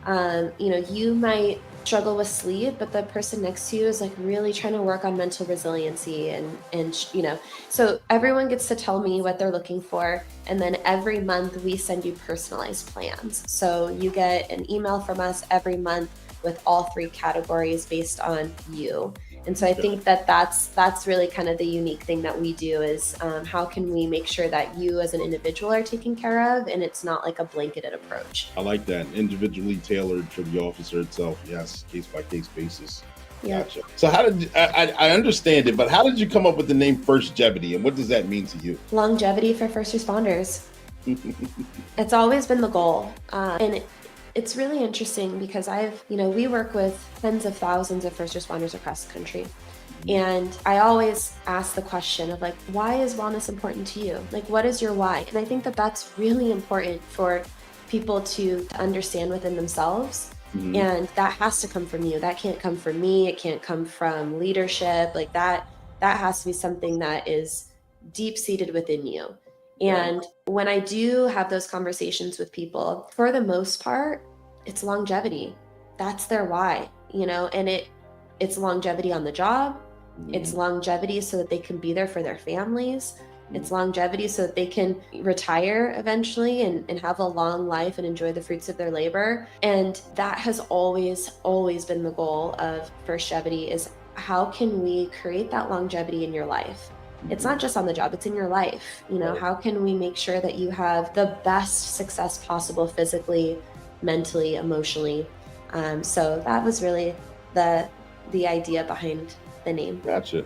You might struggle with sleep, but the person next to you is really trying to work on mental resiliency and so everyone gets to tell me what they're looking for. And then every month we send you personalized plans. So you get an email from us every month with all 3 categories based on you. And so I think that that's really kind of the unique thing that we do is how can we make sure that you as an individual are taken care of, and it's not a blanketed approach. I like that. Individually tailored for the officer itself. Yes, case by case basis. Yeah. Gotcha. So how did I understand it, but how did you come up with the name Firstgevity, and what does that mean to you? Longevity for first responders. It's always been the goal. And it's really interesting because we work with tens of thousands of first responders across the country. And I always ask the question of why is wellness important to you? What is your why? And I think that that's really important for people to understand within themselves. And that has to come from you. That can't come from me. It can't come from leadership. That has to be something that is deep-seated within you. And when I do have those conversations with people, for the most part, it's longevity. That's their why, and it's longevity on the job. It's longevity so that they can be there for their families. It's longevity so that they can retire eventually and have a long life and enjoy the fruits of their labor. And that has always been the goal of Firstgevity is how can we create that longevity in your life? It's not just on the job, it's in your life. How can we make sure that you have the best success possible physically, mentally, emotionally? So that was really the idea behind the name. Gotcha.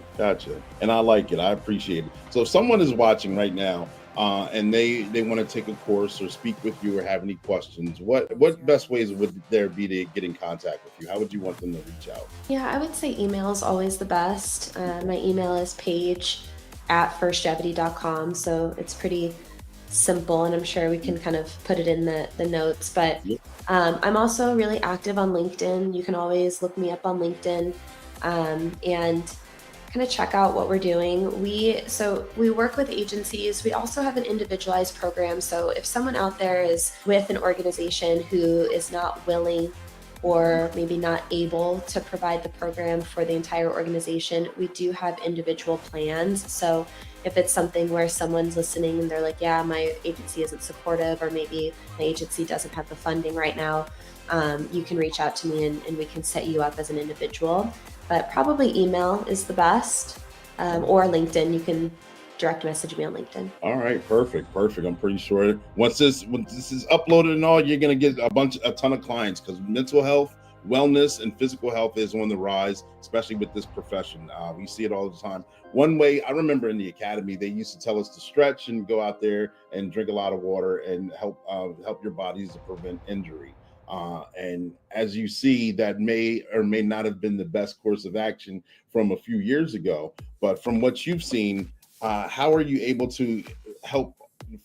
And I like it. I appreciate it. So if someone is watching right now and they want to take a course or speak with you or have any questions, what best ways would there be to get in contact with you? How would you want them to reach out? Yeah, I would say email is always the best. My email is paige@firstgevity.com. So it's pretty simple, and I'm sure we can kind of put it in the notes. But I'm also really active on LinkedIn. You can always look me up on LinkedIn and kind of check out what we're doing. We work with agencies. We also have an individualized program. So if someone out there is with an organization who is not willing or maybe not able to provide the program for the entire organization, we do have individual plans. So if it's something where someone's listening and they're like, yeah, my agency isn't supportive, or maybe my agency doesn't have the funding right now, you can reach out to me and we can set you up as an individual. But probably email is the best, or LinkedIn. You can direct message me on LinkedIn. All right, perfect. I'm pretty sure once this is uploaded and all, you're gonna get a ton of clients, because mental health, wellness, and physical health is on the rise, especially with this profession. We see it all the time. One way, I remember in the academy, they used to tell us to stretch and go out there and drink a lot of water and help your bodies to prevent injury. And as you see, that may or may not have been the best course of action from a few years ago. But from what you've seen, how are you able to help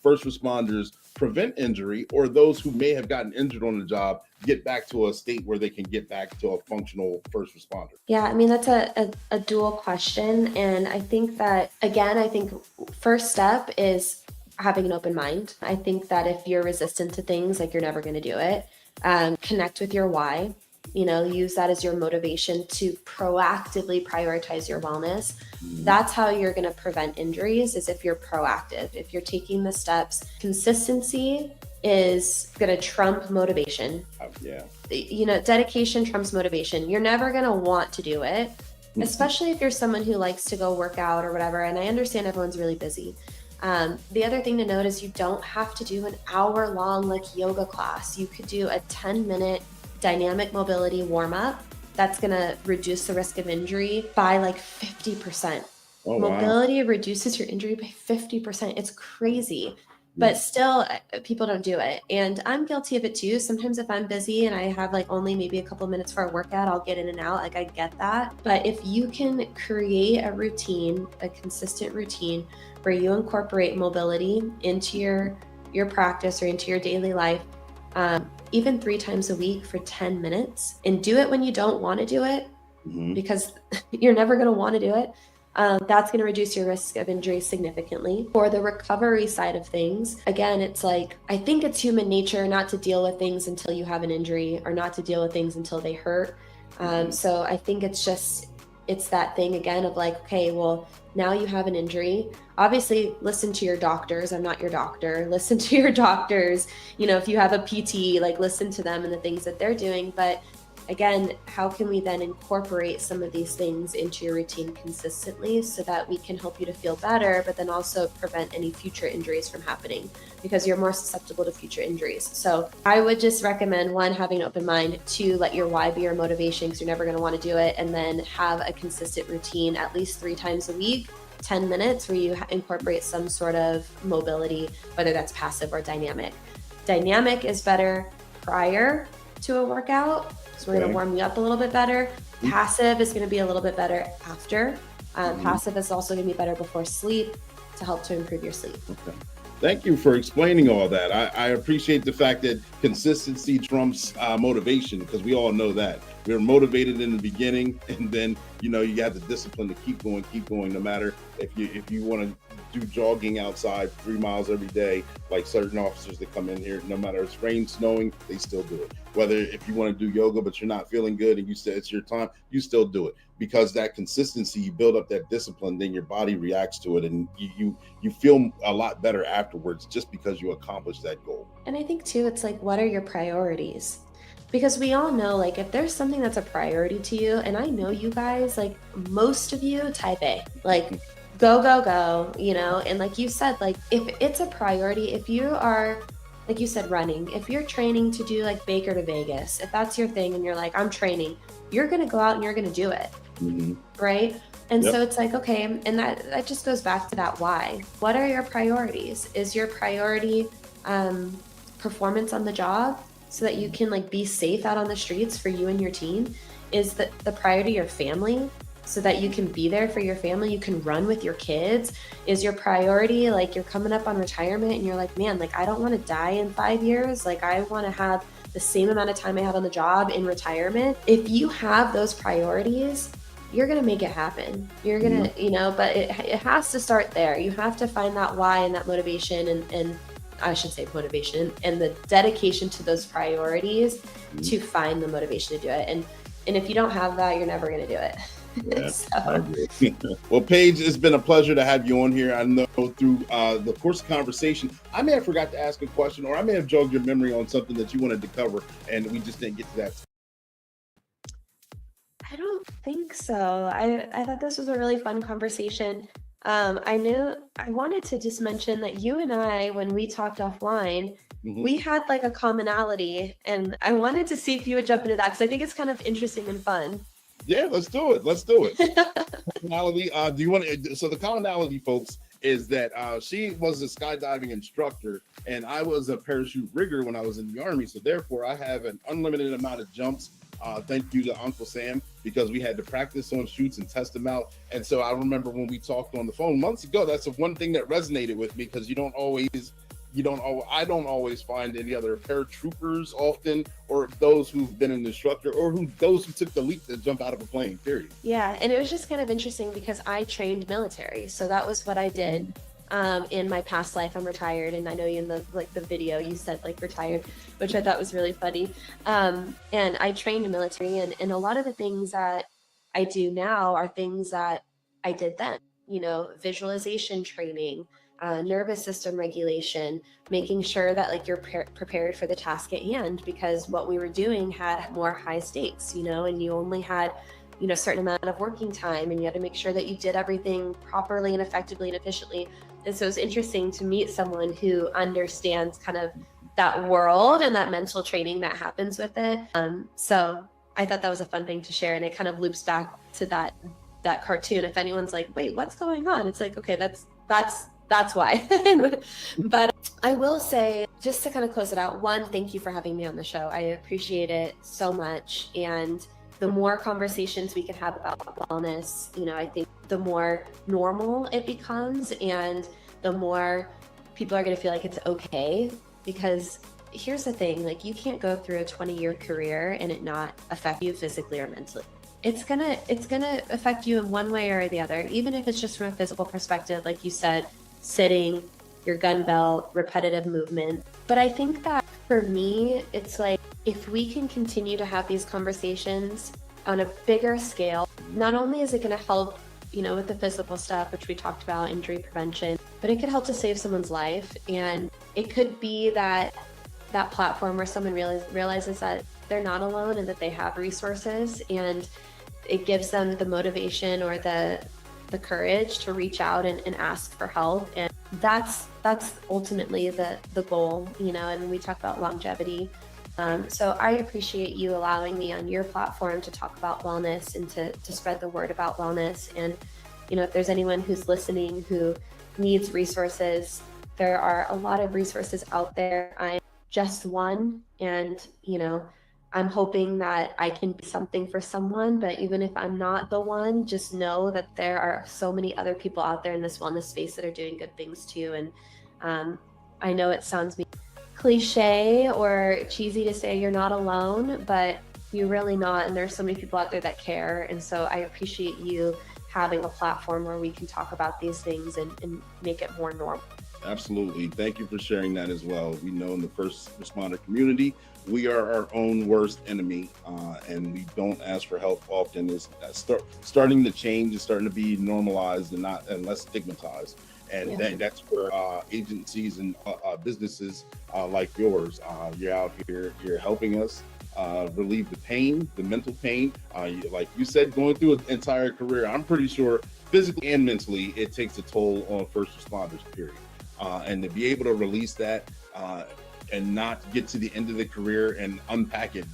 first responders prevent injury, or those who may have gotten injured on the job get back to a state where they can get back to a functional first responder? Yeah, I mean, that's a dual question. And I think that, again, first step is having an open mind. I think that if you're resistant to things, like, you're never going to do it. Connect with your why. Use that as your motivation to proactively prioritize your wellness. That's how you're going to prevent injuries, is if you're proactive, if you're taking the steps. Consistency is going to trump motivation. Dedication trumps motivation. You're never going to want to do it, especially if you're someone who likes to go work out or whatever. And I understand everyone's really busy. The other thing to note is you don't have to do an hour-long yoga class. You could do a 10-minute dynamic mobility warm-up. That's going to reduce the risk of injury by 50%. Oh, mobility reduces your injury by 50%. It's crazy. But still, people don't do it. And I'm guilty of it too. Sometimes if I'm busy and I have only maybe a couple minutes for a workout, I'll get in and out. I get that. But if you can create a routine, a consistent routine where you incorporate mobility into your practice or into your daily life, even 3 times a week for 10 minutes, and do it when you don't want to do it, because you're never going to want to do it. That's going to reduce your risk of injury significantly. For the recovery side of things, again, it's I think it's human nature not to deal with things until you have an injury, or not to deal with things until they hurt. So I think it's that thing again of okay, well, now you have an injury. Obviously, listen to your doctors. I'm not your doctor. Listen to your doctors. If you have a PT, listen to them and the things that they're doing. But again, how can we then incorporate some of these things into your routine consistently so that we can help you to feel better, but then also prevent any future injuries from happening, because you're more susceptible to future injuries. So I would just recommend, 1, having an open mind, 2, let your why be your motivation, because you're never going to want to do it, and then have a consistent routine at least 3 times a week, 10 minutes, where you incorporate some sort of mobility, whether that's passive or dynamic. Dynamic is better prior to a workout, so we're going to warm you up a little bit better. Passive is going to be a little bit better after. Passive is also going to be better before sleep, to help to improve your sleep. Okay. Thank you for explaining all that. I appreciate the fact that consistency trumps motivation, because we all know that. We're motivated in the beginning, and then you have the discipline to keep going, no matter if you want to do jogging outside 3 miles every day, like certain officers that come in here, no matter if it's rain, snowing, they still do it. Whether if you want to do yoga but you're not feeling good and you said it's your time, you still do it, because that consistency, you build up that discipline, then your body reacts to it, and you feel a lot better afterwards, just because you accomplished that goal. And I think too, it's what are your priorities? Because we all know, like, if there's something that's a priority to you, and I know you guys, like, most of you type A, like, go, go, go, you know? And like you said, like, if it's a priority, if you are, like you said, running, if you're training to do like Baker to Vegas, if that's your thing and you're like, I'm training, you're going to go out and you're going to do it. Right. And so it's like, okay. And that just goes back to that why. What are your priorities? Is your priority performance on the job so that you can like be safe out on the streets for you and your team? Is the priority your family so that you can be there for your family? You can run with your kids? Is your priority like you're coming up on retirement and you're like, man, like I don't want to die in 5 years. Like I want to have the same amount of time I had on the job in retirement. If you have those priorities, you're going to make it happen. You're going to, you know, but it has to start there. You have to find that why and that motivation and I should say motivation and the dedication to those priorities to find the motivation to do it. And if you don't have that, you're never going to do it. Yeah, I agree. Well, Paige, it's been a pleasure to have you on here. I know through the course of conversation, I may have forgot to ask a question, or I may have jogged your memory on something that you wanted to cover, and we just didn't get to that. I don't think so. I thought this was a really fun conversation. I wanted to just mention that you and I, when we talked offline, we had like a commonality, and I wanted to see if you would jump into that because I think it's kind of interesting and fun. Yeah, let's do it. Let's do it. Commonality. Do you want to? So the commonality, folks, is that she was a skydiving instructor, and I was a parachute rigger when I was in the Army. So therefore, I have an unlimited amount of jumps. Thank you to Uncle Sam, because we had to practice on shoots and test them out. And so I remember when we talked on the phone months ago, that's the one thing that resonated with me, because I don't always find any other paratroopers often, or those who've been an instructor, or those who took the leap to jump out of a plane, period. Yeah, and it was just kind of interesting because I trained military. So that was what I did in my past life. I'm retired, and I know you in the video you said like retired, which I thought was really funny. And I trained military, and a lot of the things that I do now are things that I did then, you know, visualization training, nervous system regulation, making sure that like you're prepared for the task at hand, because what we were doing had more high stakes, you know, and you only had, you know, a certain amount of working time, and you had to make sure that you did everything properly and effectively and efficiently. And so it's interesting to meet someone who understands kind of that world and that mental training that happens with it. So I thought that was a fun thing to share, and it kind of loops back to that cartoon. If anyone's like, wait, what's going on? It's like, okay, that's why. But I will say, just to kind of close it out, one, thank you for having me on the show. I appreciate it so much. And the more conversations we can have about wellness, you know, I think the more normal it becomes, and the more people are going to feel like it's okay. Because here's the thing, like, you can't go through a 20-year career and it not affect you physically or mentally. It's gonna affect you in one way or the other, even if it's just from a physical perspective, like you said, sitting, your gun belt, repetitive movement. But I think that for me, it's like, if we can continue to have these conversations on a bigger scale, not only is it going to help, you know, with the physical stuff, which we talked about, injury prevention, but it could help to save someone's life. And it could be that platform where someone realizes that they're not alone and that they have resources, and it gives them the motivation or the courage to reach out and ask for help. And that's ultimately the goal, you know. And we talk about longevity. So I appreciate you allowing me on your platform to talk about wellness and to spread the word about wellness. And, you know, if there's anyone who's listening who needs resources, there are a lot of resources out there. I'm just one, and, you know, I'm hoping that I can be something for someone. But even if I'm not the one, just know that there are so many other people out there in this wellness space that are doing good things too. And I know it sounds cliche or cheesy to say you're not alone, but you're really not. And there's so many people out there that care. And so I appreciate you having a platform where we can talk about these things and make it more normal. Absolutely. Thank you for sharing that as well. We know in the first responder community, we are our own worst enemy, and we don't ask for help often. It's starting to change, is starting to be normalized and less stigmatized. And that's where agencies and businesses like yours, you're out here, you're helping us. relieve the pain, the mental pain. Like you said, going through an entire career, I'm pretty sure physically and mentally, it takes a toll on first responders, period. And to be able to release that and not get to the end of the career and unpack it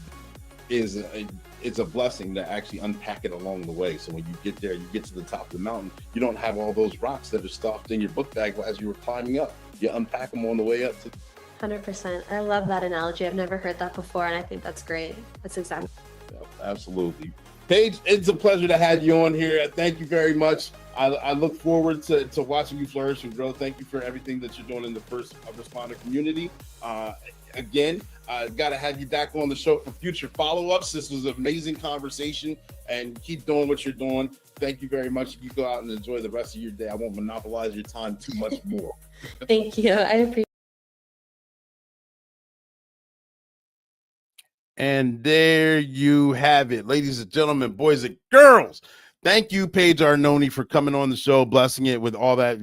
it's a blessing to actually unpack it along the way. So when you get there, you get to the top of the mountain, you don't have all those rocks that are stuffed in your book bag as you were climbing up. You unpack them on the way up. 100%. I love that analogy. I've never heard that before, and I think that's great. That's exactly. Yeah, absolutely. Paige, it's a pleasure to have you on here. Thank you very much. I look forward to watching you flourish and grow. Thank you for everything that you're doing in the first responder community. Again, got to have you back on the show for future follow-ups. This was an amazing conversation, and keep doing what you're doing. Thank you very much. You go out and enjoy the rest of your day. I won't monopolize your time too much more. Thank you. I appreciate. And there you have it, ladies and gentlemen, boys and girls. Thank you, Paige Arnone, for coming on the show, blessing it with all that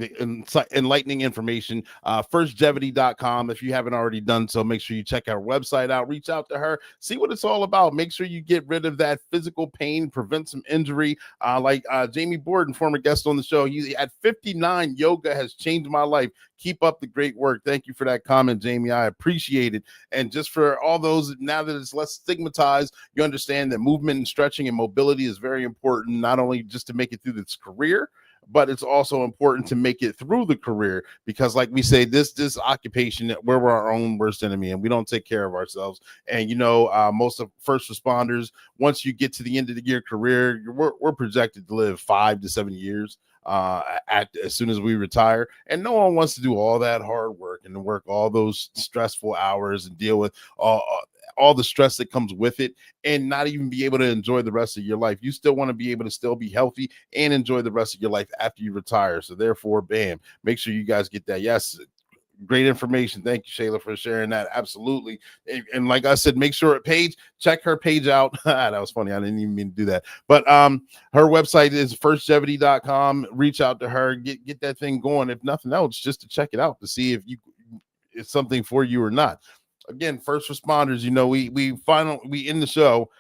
enlightening information. Firstgevity.com. If you haven't already done so, make sure you check our website out. Reach out to her. See what it's all about. Make sure you get rid of that physical pain, prevent some injury. Like Jamie Borden, former guest on the show, he at 59, yoga has changed my life. Keep up the great work. Thank you for that comment, Jamie. I appreciate it. And just for all those, now that it's less stigmatized, you understand that movement and stretching and mobility is very important, not only just to make it through this career, but it's also important to make it through the career, because like we say, this occupation, we're our own worst enemy and we don't take care of ourselves. And most of first responders, once you get to the end of your career, we're projected to live 5 to 7 years as soon as we retire, and no one wants to do all that hard work and to work all those stressful hours and deal with all the stress that comes with it and not even be able to enjoy the rest of your life. You still want to be able to still be healthy and enjoy the rest of your life after you retire. So therefore, bam, make sure you guys get that. Yes, great information. Thank you, Shayla, for sharing that. Absolutely. And like I said, make sure Paige, check her page out. That was funny. I didn't even mean to do that. But her website is firstgevity.com. Reach out to her, get that thing going. If nothing else, just to check it out to see if it's something for you or not. Again, first responders, we end the show.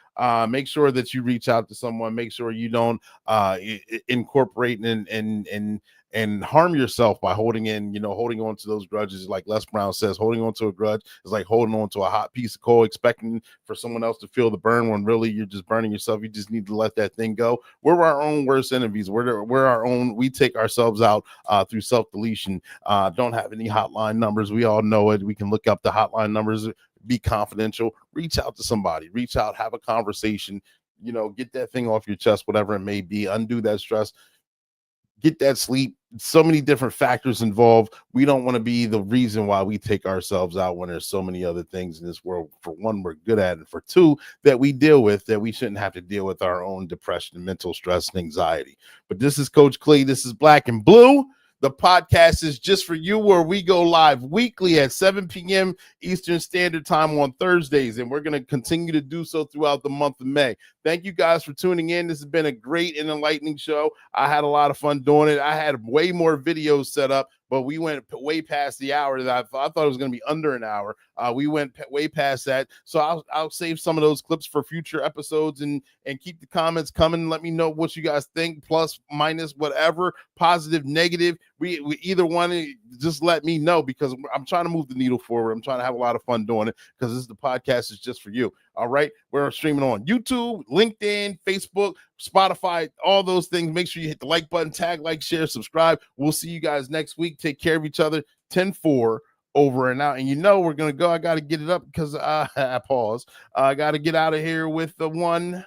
Make sure that you reach out to someone. Make sure you don't incorporate and harm yourself by holding on to those grudges. Like Les Brown says, holding on to a grudge is like holding on to a hot piece of coal, expecting for someone else to feel the burn when really you're just burning yourself. You just need to let that thing go. We're our own worst enemies. We're our own. We take ourselves out through self-deletion. Don't have any hotline numbers. We all know it. We can look up the hotline numbers. Be confidential. Reach out to somebody. Reach out. Have a conversation. Get that thing off your chest, whatever it may be. Undo that stress. Get that sleep. So many different factors involved. We don't want to be the reason why we take ourselves out when there's so many other things in this world. For one, we're good at, and for two, that we deal with, that we shouldn't have to deal with our own depression and mental stress and anxiety. But this is Coach Clay. This is Black and Blue. The podcast is just for you, where we go live weekly at 7 p.m. Eastern Standard Time on Thursdays, and we're going to continue to do so throughout the month of May. Thank you guys for tuning in. This has been a great and enlightening show. I had a lot of fun doing it. I had way more videos set up, but we went way past the hour that I thought it was going to be under an hour. We went way past that. So I'll save some of those clips for future episodes and keep the comments coming. Let me know what you guys think, plus, minus, whatever, positive, negative. We either one, just let me know, because I'm trying to move the needle forward. I'm trying to have a lot of fun doing it, because the podcast is just for you. All right. We're streaming on YouTube, LinkedIn, Facebook, Spotify, all those things. Make sure you hit the like button, tag, like, share, subscribe. We'll see you guys next week. Take care of each other. 10-4 over and out. And we're going to go. I got to get it up because I pause. I got to get out of here with the one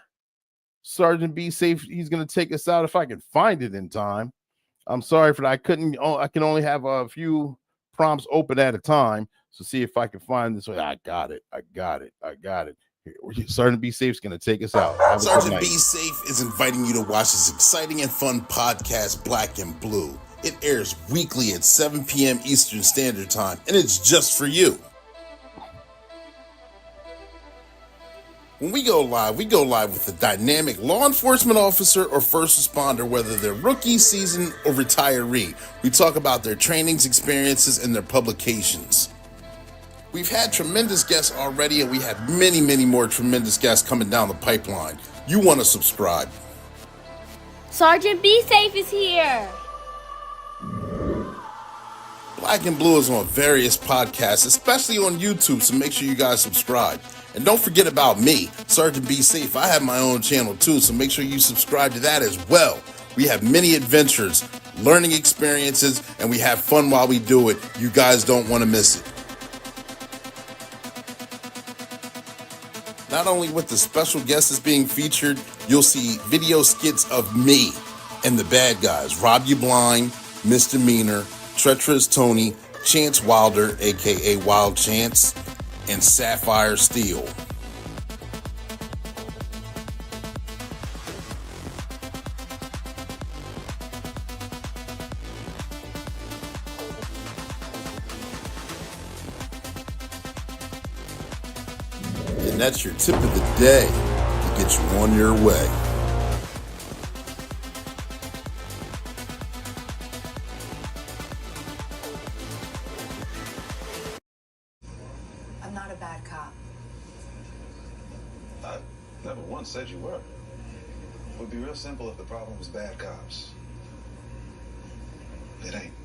Sergeant Be Safe. He's going to take us out if I can find it in time. I'm sorry for that. I can only have a few prompts open at a time. So see if I can find this way. I got it. Here, Sergeant Be Safe is going to take us out. Sergeant Be Safe is inviting you to watch this exciting and fun podcast, Black and Blue. It airs weekly at 7 p.m. Eastern Standard Time, and it's just for you. When we go live with a dynamic law enforcement officer or first responder, whether they're rookie, seasoned, or retiree. We talk about their trainings, experiences, and their publications. We've had tremendous guests already, and we have many, many more tremendous guests coming down the pipeline. You want to subscribe. Sergeant Be Safe is here. Black and Blue is on various podcasts, especially on YouTube, so make sure you guys subscribe. And don't forget about me, Sergeant Be Safe. I have my own channel too, so make sure you subscribe to that as well. We have many adventures, learning experiences, and we have fun while we do it. You guys don't want to miss it. Not only with the special guests that's being featured, you'll see video skits of me and the bad guys, Rob You Blind, Misdemeanor, Treacherous Tony, Chance Wilder, aka Wild Chance, and Sapphire Steel. And that's your tip of the day to get you on your way. I'm not a bad cop. I never once said you were. It would be real simple if the problem was bad cops. It ain't.